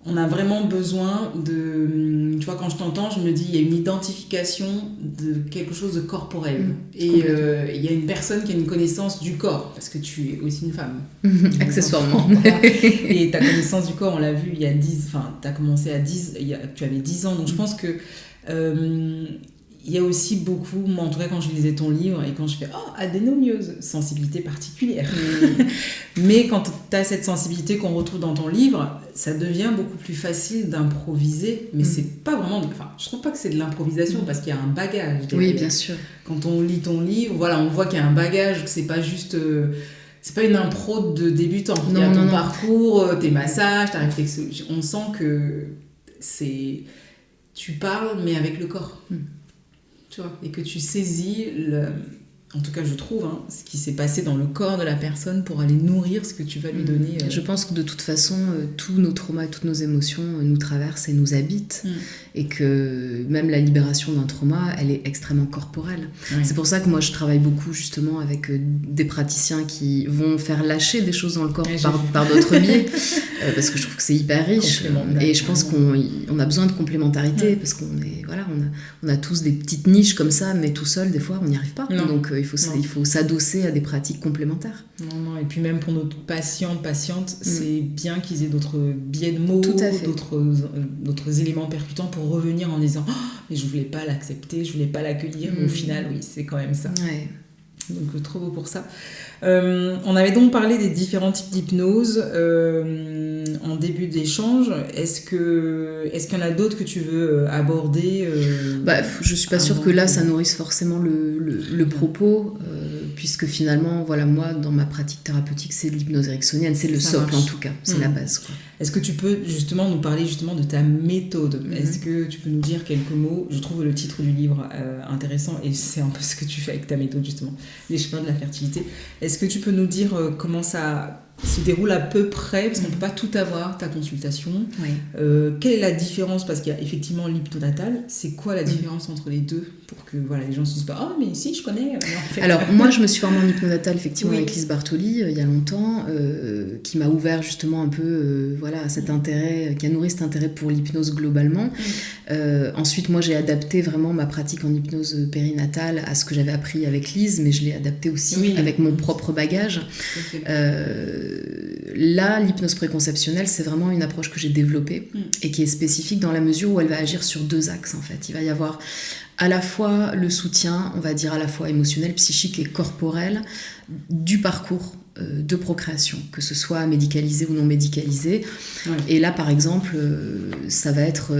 on a vraiment besoin de... Tu vois, quand je t'entends, je me dis, il y a une identification de quelque chose de corporel. Et il y a une personne qui a une connaissance du corps, parce que tu es aussi une femme. Accessoirement. Et ta connaissance du corps, on l'a vu, il y a 10... Enfin, tu as commencé à 10... Tu avais 10 ans, donc je pense que... il y a aussi beaucoup, moi en tout cas quand je lisais ton livre et quand je fais adénomieuse, sensibilité particulière. Mais quand tu as cette sensibilité qu'on retrouve dans ton livre, ça devient beaucoup plus facile d'improviser, mais c'est pas vraiment, enfin je trouve pas que c'est de l'improvisation parce qu'il y a un bagage derrière. Oui, bien sûr. Quand on lit ton livre, voilà, on voit qu'il y a un bagage, que c'est pas juste c'est pas une impro de débutant. Il y a ton parcours, tes massages, ta réflexion, on sent que c'est tu parles mais avec le corps. Tu vois, et que tu saisis, en tout cas je trouve, ce qui s'est passé dans le corps de la personne pour aller nourrir ce que tu vas lui donner. Je pense que de toute façon, tous nos traumas et toutes nos émotions nous traversent et nous habitent. Et que même la libération d'un trauma, elle est extrêmement corporelle. Ouais. C'est pour ça que moi je travaille beaucoup justement avec des praticiens qui vont faire lâcher des choses dans le corps par d'autres biais, parce que je trouve que c'est hyper riche. Et je pense qu'on a besoin de complémentarité, parce on a tous des petites niches comme ça, mais tout seul, des fois, on n'y arrive pas. Donc il faut s'adosser à des pratiques complémentaires. Et puis même pour nos patientes, c'est bien qu'ils aient d'autres biais de mots, d'autres éléments percutants pour revenir en disant mais je voulais pas l'accepter, je voulais pas l'accueillir, mais au final oui, c'est quand même ça. Donc trop beau pour ça. On avait donc parlé des différents types d'hypnose en début d'échange. Est-ce qu'il y en a d'autres que tu veux aborder je suis pas sûre que là ça nourrisse forcément le propos, puisque finalement moi dans ma pratique thérapeutique c'est l'hypnose ericksonienne, c'est le socle en tout cas, c'est la base quoi. Est-ce que tu peux justement nous parler justement de ta méthode? Est-ce que tu peux nous dire quelques mots? Je trouve le titre du livre intéressant, et c'est un peu ce que tu fais avec ta méthode justement, les chemins de la fertilité. Est-ce que tu peux nous dire comment ça se déroule à peu près, parce qu'on ne peut pas tout avoir, ta consultation. Quelle est la différence? Parce qu'il y a effectivement l'hypnonatal. C'est quoi la différence entre les deux, pour que les gens ne se disent pas mais si, je connais. En fait. Alors moi je me suis formée en hypnonatal effectivement avec Lise Bartoli il y a longtemps, qui m'a ouvert justement un peu cet intérêt, qui a nourri cet intérêt pour l'hypnose globalement. Ensuite moi j'ai adapté vraiment ma pratique en hypnose périnatale à ce que j'avais appris avec Lise, mais je l'ai adapté aussi avec mon propre bagage. Là, l'hypnose préconceptionnelle, c'est vraiment une approche que j'ai développée et qui est spécifique dans la mesure où elle va agir sur 2 axes en fait. Il va y avoir à la fois le soutien, on va dire à la fois émotionnel, psychique et corporel du parcours de procréation, que ce soit médicalisé ou non médicalisé. Et là, par exemple, ça va être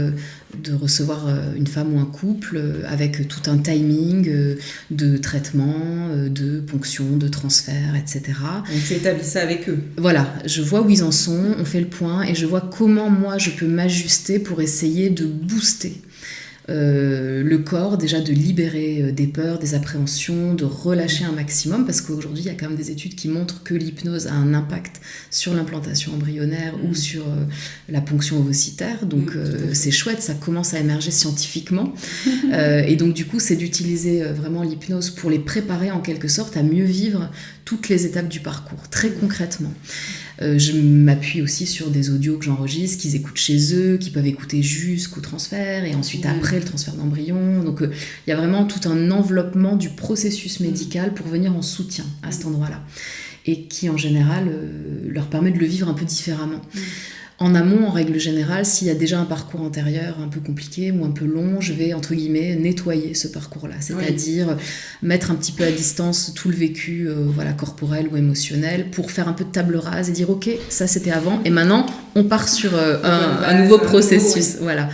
de recevoir une femme ou un couple avec tout un timing de traitement, de ponction, de transfert, etc. Donc tu établis ça avec eux. Voilà, je vois où ils en sont, on fait le point et je vois comment moi je peux m'ajuster pour essayer de booster le corps, déjà de libérer des peurs, des appréhensions, de relâcher un maximum, parce qu'aujourd'hui il y a quand même des études qui montrent que l'hypnose a un impact sur l'implantation embryonnaire ou sur la ponction ovocitaire, donc c'est chouette, ça commence à émerger scientifiquement. Et donc du coup c'est d'utiliser vraiment l'hypnose pour les préparer en quelque sorte à mieux vivre toutes les étapes du parcours, très concrètement. Je m'appuie aussi sur des audios que j'enregistre, qu'ils écoutent chez eux, qu'ils peuvent écouter jusqu'au transfert et ensuite après le transfert d'embryon. Donc il y a vraiment tout un enveloppement du processus médical pour venir en soutien à cet endroit-là, et qui en général leur permet de le vivre un peu différemment. En amont, en règle générale, s'il y a déjà un parcours antérieur un peu compliqué ou un peu long, je vais, entre guillemets, nettoyer ce parcours-là. C'est-à-dire mettre un petit peu à distance tout le vécu corporel ou émotionnel pour faire un peu de table rase et dire « Ok, ça c'était avant, et maintenant, on part sur un nouveau processus. » Voilà.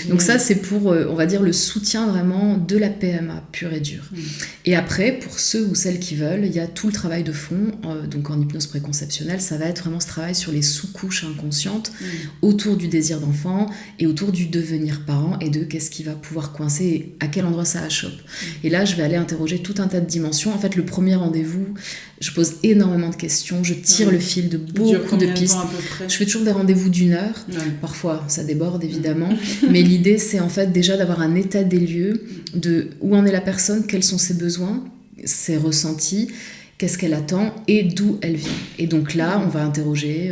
Donc ça, c'est pour, on va dire, le soutien vraiment de la PMA pure et dure. Et après, pour ceux ou celles qui veulent, il y a tout le travail de fond. Donc en hypnose préconceptionnelle, ça va être vraiment ce travail sur les sous-couches inconscientes autour du désir d'enfant et autour du devenir parent et de qu'est-ce qui va pouvoir coincer et à quel endroit ça achoppe. Et là, je vais aller interroger tout un tas de dimensions. En fait, le premier rendez-vous, je pose énormément de questions, je tire le fil de beaucoup de pistes. Je fais toujours des rendez-vous d'1 heure. Parfois, ça déborde évidemment. Mais l'idée, c'est en fait déjà d'avoir un état des lieux de où en est la personne, quels sont ses besoins, ses ressentis, qu'est-ce qu'elle attend et d'où elle vient. Et donc là, on va interroger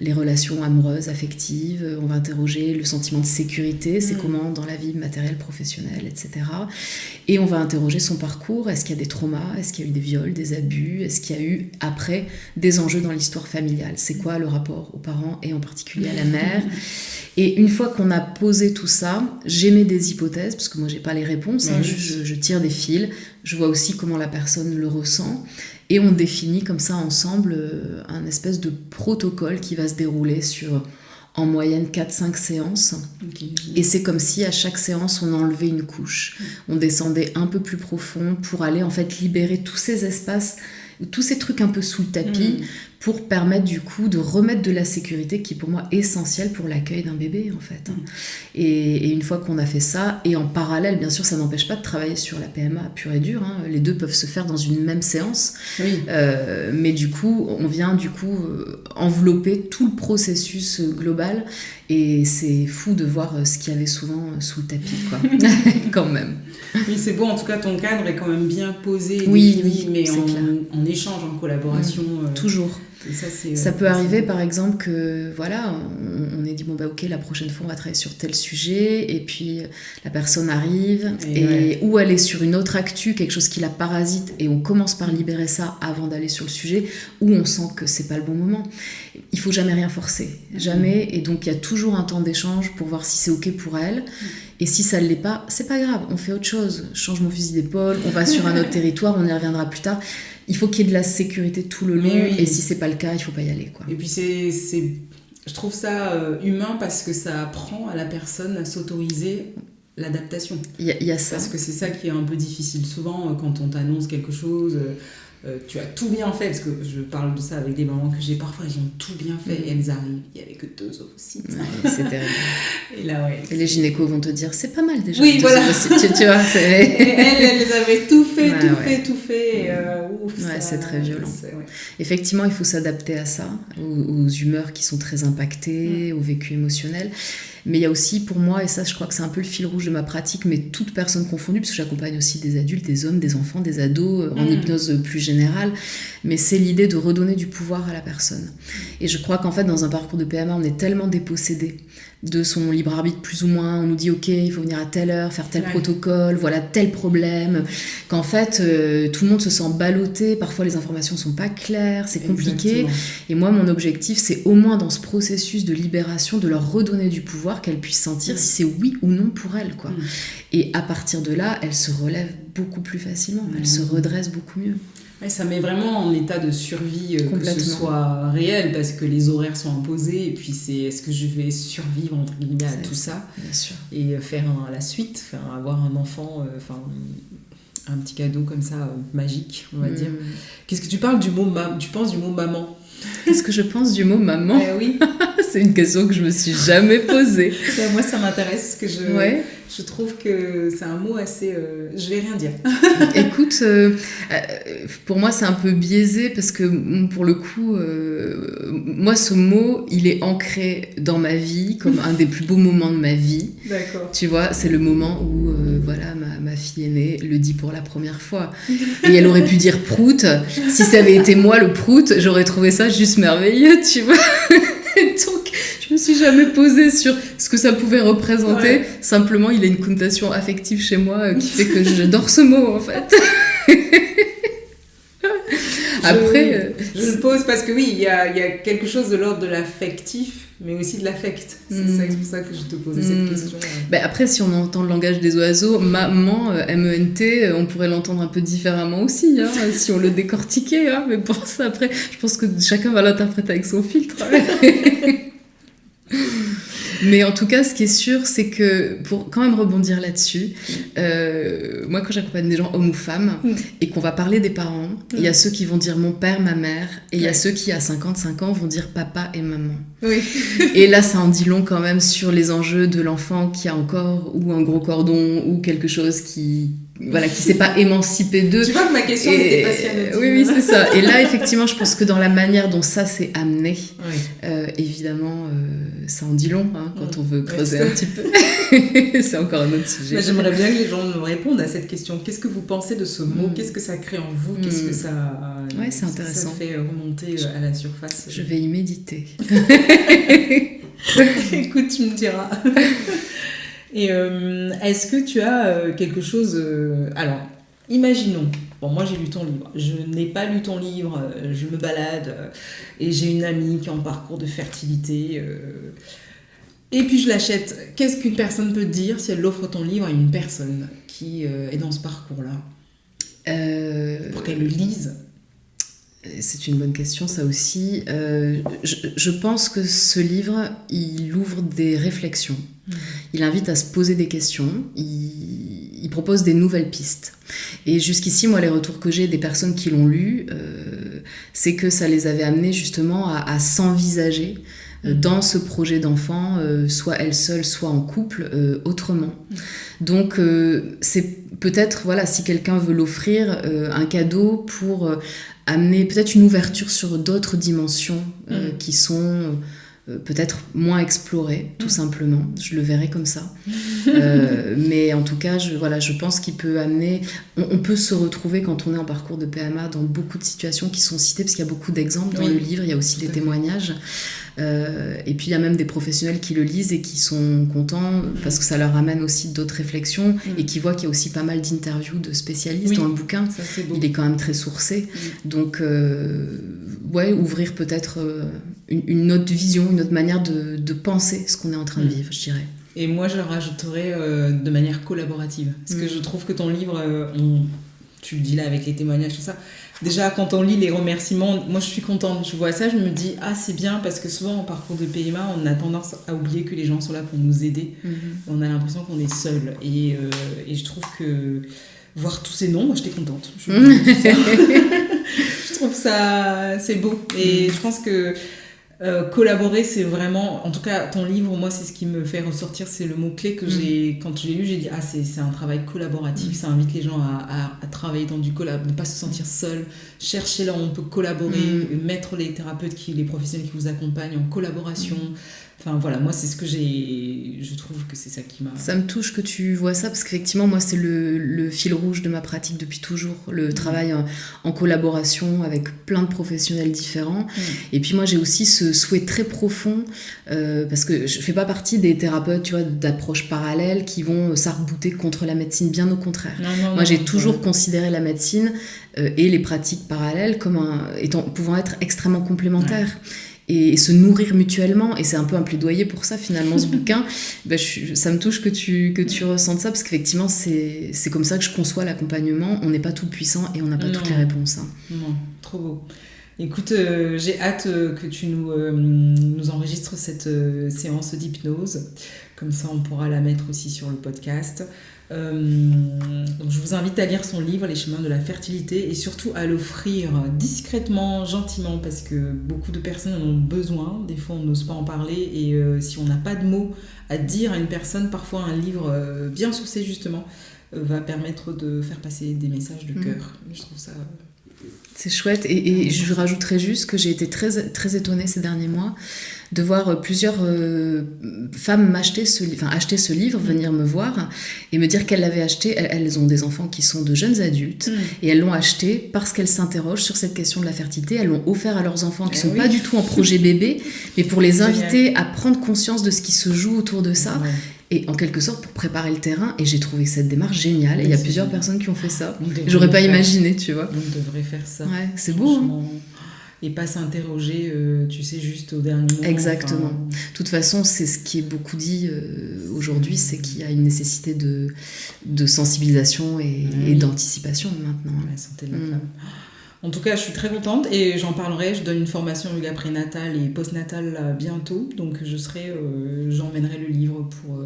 les relations amoureuses, affectives, on va interroger le sentiment de sécurité, c'est comment dans la vie matérielle, professionnelle, etc. Et on va interroger son parcours, est-ce qu'il y a des traumas, est-ce qu'il y a eu des viols, des abus, est-ce qu'il y a eu, après, des enjeux dans l'histoire familiale, c'est quoi le rapport aux parents et en particulier à la mère. Et une fois qu'on a posé tout ça, j'émets des hypothèses, parce que moi j'ai pas les réponses, je tire des fils, je vois aussi comment la personne le ressent, et on définit comme ça ensemble un espèce de protocole qui va se dérouler sur en moyenne 4-5 séances. Okay. Et c'est comme si à chaque séance on enlevait une couche, on descendait un peu plus profond pour aller en fait libérer tous ces espaces, tous ces trucs un peu sous le tapis, pour permettre du coup de remettre de la sécurité qui est pour moi essentielle pour l'accueil d'un bébé en fait. Et une fois qu'on a fait ça, et en parallèle bien sûr ça n'empêche pas de travailler sur la PMA pure et dure, hein. Les deux peuvent se faire dans une même séance, mais du coup on vient envelopper tout le processus global, et c'est fou de voir ce qu'il y avait souvent sous le tapis quoi. Quand même. Oui, c'est beau, en tout cas ton cadre est quand même bien posé, défini, mais en échange, en collaboration. Toujours. Ça peut arriver par exemple que voilà, on est dit bon bah ok, la prochaine fois on va travailler sur tel sujet, et puis la personne arrive ou elle est sur une autre actu, quelque chose qui la parasite, et on commence par libérer ça avant d'aller sur le sujet, où on sent que c'est pas le bon moment. Il faut jamais rien forcer, jamais, et donc il y a toujours un temps d'échange pour voir si c'est ok pour elle. Et si ça ne l'est pas, c'est pas grave, on fait autre chose. Je change mon fusil d'épaule, on va sur un autre territoire, on y reviendra plus tard. Il faut qu'il y ait de la sécurité tout le long, et si c'est pas le cas, il faut pas y aller, quoi. Et puis je trouve ça humain, parce que ça apprend à la personne à s'autoriser l'adaptation. Il y a ça. Parce que c'est ça qui est un peu difficile souvent quand on t'annonce quelque chose. Tu as tout bien fait, parce que je parle de ça avec des mamans que j'ai, parfois elles ont tout bien fait et elles arrivent, il n'y avait que 2 ovocytes. C'est terrible. Et là, et les gynécos vont te dire, c'est pas mal déjà. Oui, voilà. Tu vois, elles avaient tout fait. C'est très violent. Effectivement, il faut s'adapter à ça, aux humeurs qui sont très impactées, au vécu émotionnel. Mais il y a aussi pour moi, et ça je crois que c'est un peu le fil rouge de ma pratique, mais toutes personnes confondues, parce que j'accompagne aussi des adultes, des hommes, des enfants, des ados, en hypnose plus générale, mais c'est l'idée de redonner du pouvoir à la personne. Et je crois qu'en fait dans un parcours de PMA, on est tellement dépossédé de son libre arbitre plus ou moins, on nous dit ok, il faut venir à telle heure, faire tel protocole, voilà tel problème, qu'en fait tout le monde se sent ballotté, parfois les informations sont pas claires, c'est compliqué. Exactement. Et moi mon objectif c'est au moins dans ce processus de libération de leur redonner du pouvoir, qu'elles puissent sentir si c'est oui ou non pour elles, quoi. Et à partir de là, elles se relèvent beaucoup plus facilement, elles se redressent beaucoup mieux. Ouais, ça met vraiment en état de survie, que ce soit réel, parce que les horaires sont imposés, et puis c'est est-ce que je vais survivre entre guillemets à tout ça, bien sûr. Et faire la suite, avoir un enfant, un petit cadeau comme ça, magique, on va dire. Qu'est-ce que tu parles du mot tu penses du mot maman? Qu'est-ce que je pense du mot maman? Oui. C'est une question que je me suis jamais posée. Moi, ça m'intéresse, parce que je trouve que c'est un mot assez... je vais rien dire. Écoute, pour moi, c'est un peu biaisé, parce que pour le coup, moi, ce mot, il est ancré dans ma vie comme un des plus beaux moments de ma vie. D'accord. Tu vois, c'est le moment où voilà, ma fille aînée le dit pour la première fois. Et elle aurait pu dire prout. Si ça avait été moi le prout, j'aurais trouvé ça juste merveilleux, tu vois. Donc, je me suis jamais posée sur ce que ça pouvait représenter. Simplement, il a une connotation affective chez moi qui fait que j'adore ce mot, en fait. Après, je le pose parce que oui, il y a quelque chose de l'ordre de l'affectif, mais aussi de l'affect. C'est pour ça que je te posais cette question. Après, si on entend le langage des oiseaux, maman, M-E-N-T, on pourrait l'entendre un peu différemment aussi, hein, si on le décortiquait. Hein, mais pour ça, après, je pense que chacun va l'interpréter avec son filtre. Mais en tout cas, ce qui est sûr, c'est que pour quand même rebondir là-dessus, moi quand j'accompagne des gens hommes ou femmes et qu'on va parler des parents, il y a ceux qui vont dire mon père, ma mère, et il y a ceux qui à 55 ans vont dire papa et maman. Oui. Et là, ça en dit long quand même sur les enjeux de l'enfant qui a encore ou un gros cordon ou quelque chose qui s'est pas émancipé d'eux. Tu vois que ma question n'était pas si anodine. Oui, c'est ça. Et là, effectivement, je pense que dans la manière dont ça s'est amené, évidemment, ça en dit long quand on veut creuser un petit peu. C'est encore un autre sujet. J'aimerais bien que les gens me répondent à cette question. Qu'est-ce que vous pensez de ce mot ? Qu'est-ce que ça crée en vous ? Qu'est-ce que ça, c'est intéressant. Ça fait remonter à la surface ? Je vais y méditer. Écoute, tu me diras. Et est-ce que tu as quelque chose... alors, imaginons, bon, moi j'ai lu ton livre, je n'ai pas lu ton livre, je me balade, et j'ai une amie qui est en parcours de fertilité, et puis je l'achète. Qu'est-ce qu'une personne peut dire si elle offre ton livre à une personne qui est dans ce parcours-là, pour qu'elle le lise ? C'est une bonne question, ça aussi. Je pense que ce livre, il ouvre des réflexions. Il invite à se poser des questions. Il propose des nouvelles pistes. Et jusqu'ici, moi, les retours que j'ai des personnes qui l'ont lu, c'est que ça les avait amenés justement à s'envisager dans ce projet d'enfant, soit elle seule, soit en couple, autrement. Donc, c'est peut-être, si quelqu'un veut l'offrir, un cadeau pour amener peut-être une ouverture sur d'autres dimensions qui sont peut-être moins explorées, tout simplement. Je le verrais comme ça. Mais en tout cas, je pense qu'il peut amener... On peut se retrouver quand on est en parcours de PMA dans beaucoup de situations qui sont citées, parce qu'il y a beaucoup d'exemples dans le livre, il y a aussi des témoignages. Et puis il y a même des professionnels qui le lisent et qui sont contents parce que ça leur amène aussi d'autres réflexions et qui voient qu'il y a aussi pas mal d'interviews de spécialistes dans le bouquin. Ça, c'est beau. Il est quand même très sourcé. Donc ouvrir peut-être une autre vision, une autre manière de penser ce qu'on est en train de vivre, je dirais. Et moi je rajouterais de manière collaborative, parce que je trouve que ton livre, tu le dis là avec les témoignages, tout ça. Déjà, quand on lit les remerciements, moi je suis contente. Je vois ça, je me dis, c'est bien, parce que souvent en parcours de PMA, on a tendance à oublier que les gens sont là pour nous aider. On a l'impression qu'on est seul. Et je trouve que voir tous ces noms, moi j'étais contente. Je trouve ça, c'est beau. Et je pense que collaborer, c'est vraiment, en tout cas ton livre, moi c'est ce qui me fait ressortir, c'est le mot-clé que quand je l'ai lu, j'ai dit c'est un travail collaboratif, ça invite les gens à travailler dans du collab, ne pas se sentir seul, chercher là où on peut collaborer, mettre les thérapeutes, les professionnels qui vous accompagnent en collaboration. Enfin voilà, moi c'est ce que je trouve que c'est ça qui m'a... Ça me touche que tu vois ça, parce qu'effectivement moi c'est le fil rouge de ma pratique depuis toujours, le travail en collaboration avec plein de professionnels différents. Et puis moi j'ai aussi ce souhait très profond, parce que je fais pas partie des thérapeutes, tu vois, d'approches parallèles qui vont s'arc-bouter contre la médecine, bien au contraire. Moi j'ai toujours considéré la médecine et les pratiques parallèles comme pouvant être extrêmement complémentaires. Et se nourrir mutuellement, et c'est un peu un plaidoyer pour ça finalement ce bouquin. Ça me touche que tu ressentes ça, parce qu'effectivement c'est comme ça que je conçois l'accompagnement. On n'est pas tout puissant et on n'a pas toutes les réponses. Non, trop beau. Écoute, j'ai hâte que tu nous enregistres cette séance d'hypnose, comme ça on pourra la mettre aussi sur le podcast. Donc je vous invite à lire son livre Les chemins de la fertilité, et surtout à l'offrir discrètement, gentiment, parce que beaucoup de personnes en ont besoin. Des fois on n'ose pas en parler, et si on n'a pas de mots à dire à une personne, parfois un livre bien sourcé justement va permettre de faire passer des messages de cœur. Je trouve ça... C'est chouette, et je rajouterais juste que j'ai été très, très étonnée ces derniers mois de voir plusieurs femmes acheter ce livre, venir me voir et me dire qu'elles l'avaient acheté. Elles ont des enfants qui sont de jeunes adultes et elles l'ont acheté parce qu'elles s'interrogent sur cette question de la fertilité. Elles l'ont offert à leurs enfants qui ne sont pas du tout en projet bébé, mais pour les inviter à prendre conscience de ce qui se joue autour de ça. Et en quelque sorte pour préparer le terrain, et j'ai trouvé cette démarche géniale, et il y a plusieurs personnes qui ont fait ça. J'aurais pas imaginé, tu vois. On devrait faire ça. Ouais, c'est beau. Et pas s'interroger, tu sais, juste au dernier moment. Exactement. De toute façon, c'est ce qui est beaucoup dit aujourd'hui, c'est qu'il y a une nécessité de sensibilisation et d'anticipation maintenant. La santé de la femme. En tout cas, je suis très contente et j'en parlerai. Je donne une formation yoga prénatal et postnatal bientôt. Donc, j'emmènerai le livre pour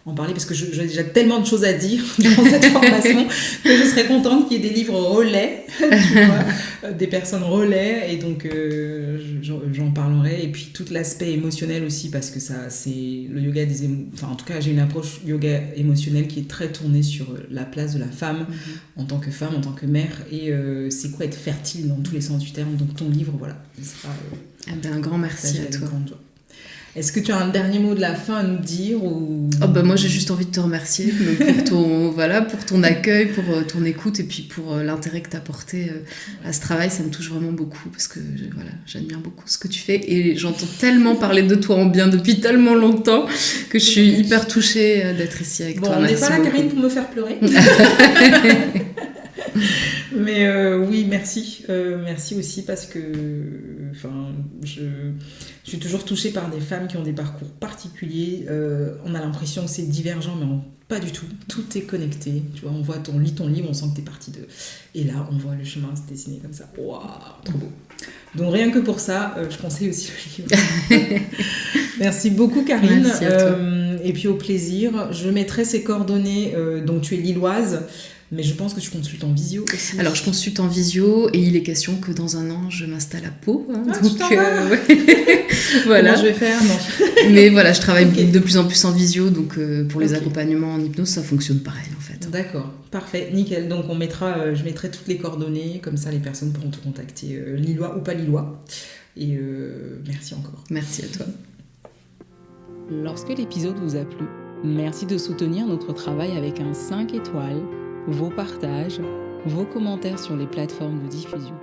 en parler parce que j'ai déjà tellement de choses à dire dans cette formation que je serais contente qu'il y ait des livres relais, tu vois, des personnes relais. Et donc, j'en parlerai. Et puis, tout l'aspect émotionnel aussi parce que ça, c'est le yoga des émotions. Enfin, en tout cas, j'ai une approche yoga émotionnelle qui est très tournée sur la place de la femme en tant que femme, en tant que mère. Et c'est quoi être fertile dans tous les sens du terme. Donc, ton livre, voilà, il sera... un grand merci à toi. Est-ce que tu as un dernier mot de la fin à nous dire ou... Moi, j'ai juste envie de te remercier pour ton accueil, pour ton écoute et puis pour l'intérêt que tu as porté à ce travail. Ça me touche vraiment beaucoup parce que j'admire beaucoup ce que tu fais et j'entends tellement parler de toi en bien depuis tellement longtemps que je suis hyper touchée d'être ici avec toi. On n'est pas là, Karine, pour me faire pleurer. Mais oui, merci. Merci aussi parce que je suis toujours touchée par des femmes qui ont des parcours particuliers. On a l'impression que c'est divergent, mais pas du tout. Tout est connecté. Tu vois, on lit ton livre, on sent que t'es partie de... Et là, on voit le chemin se dessiner comme ça. Waouh, trop beau. Donc rien que pour ça, je conseille aussi le livre. Merci beaucoup, Karine. Merci à toi. Et puis au plaisir. Je mettrai ces coordonnées. Donc tu es lilloise. Mais je pense que tu consultes en visio aussi. Alors, je consulte en visio et il est question que dans un an, je m'installe à Pau. Donc, ouais. Voilà. Comment je vais faire non. Mais voilà, je travaille de plus en plus en visio, donc pour les accompagnements en hypnose, ça fonctionne pareil en fait. D'accord, parfait, nickel. Donc je mettrai toutes les coordonnées, comme ça les personnes pourront te contacter, lillois ou pas lillois. Et merci encore. Merci à toi. Lorsque l'épisode vous a plu, merci de soutenir notre travail avec un 5 étoiles, vos partages, vos commentaires sur les plateformes de diffusion.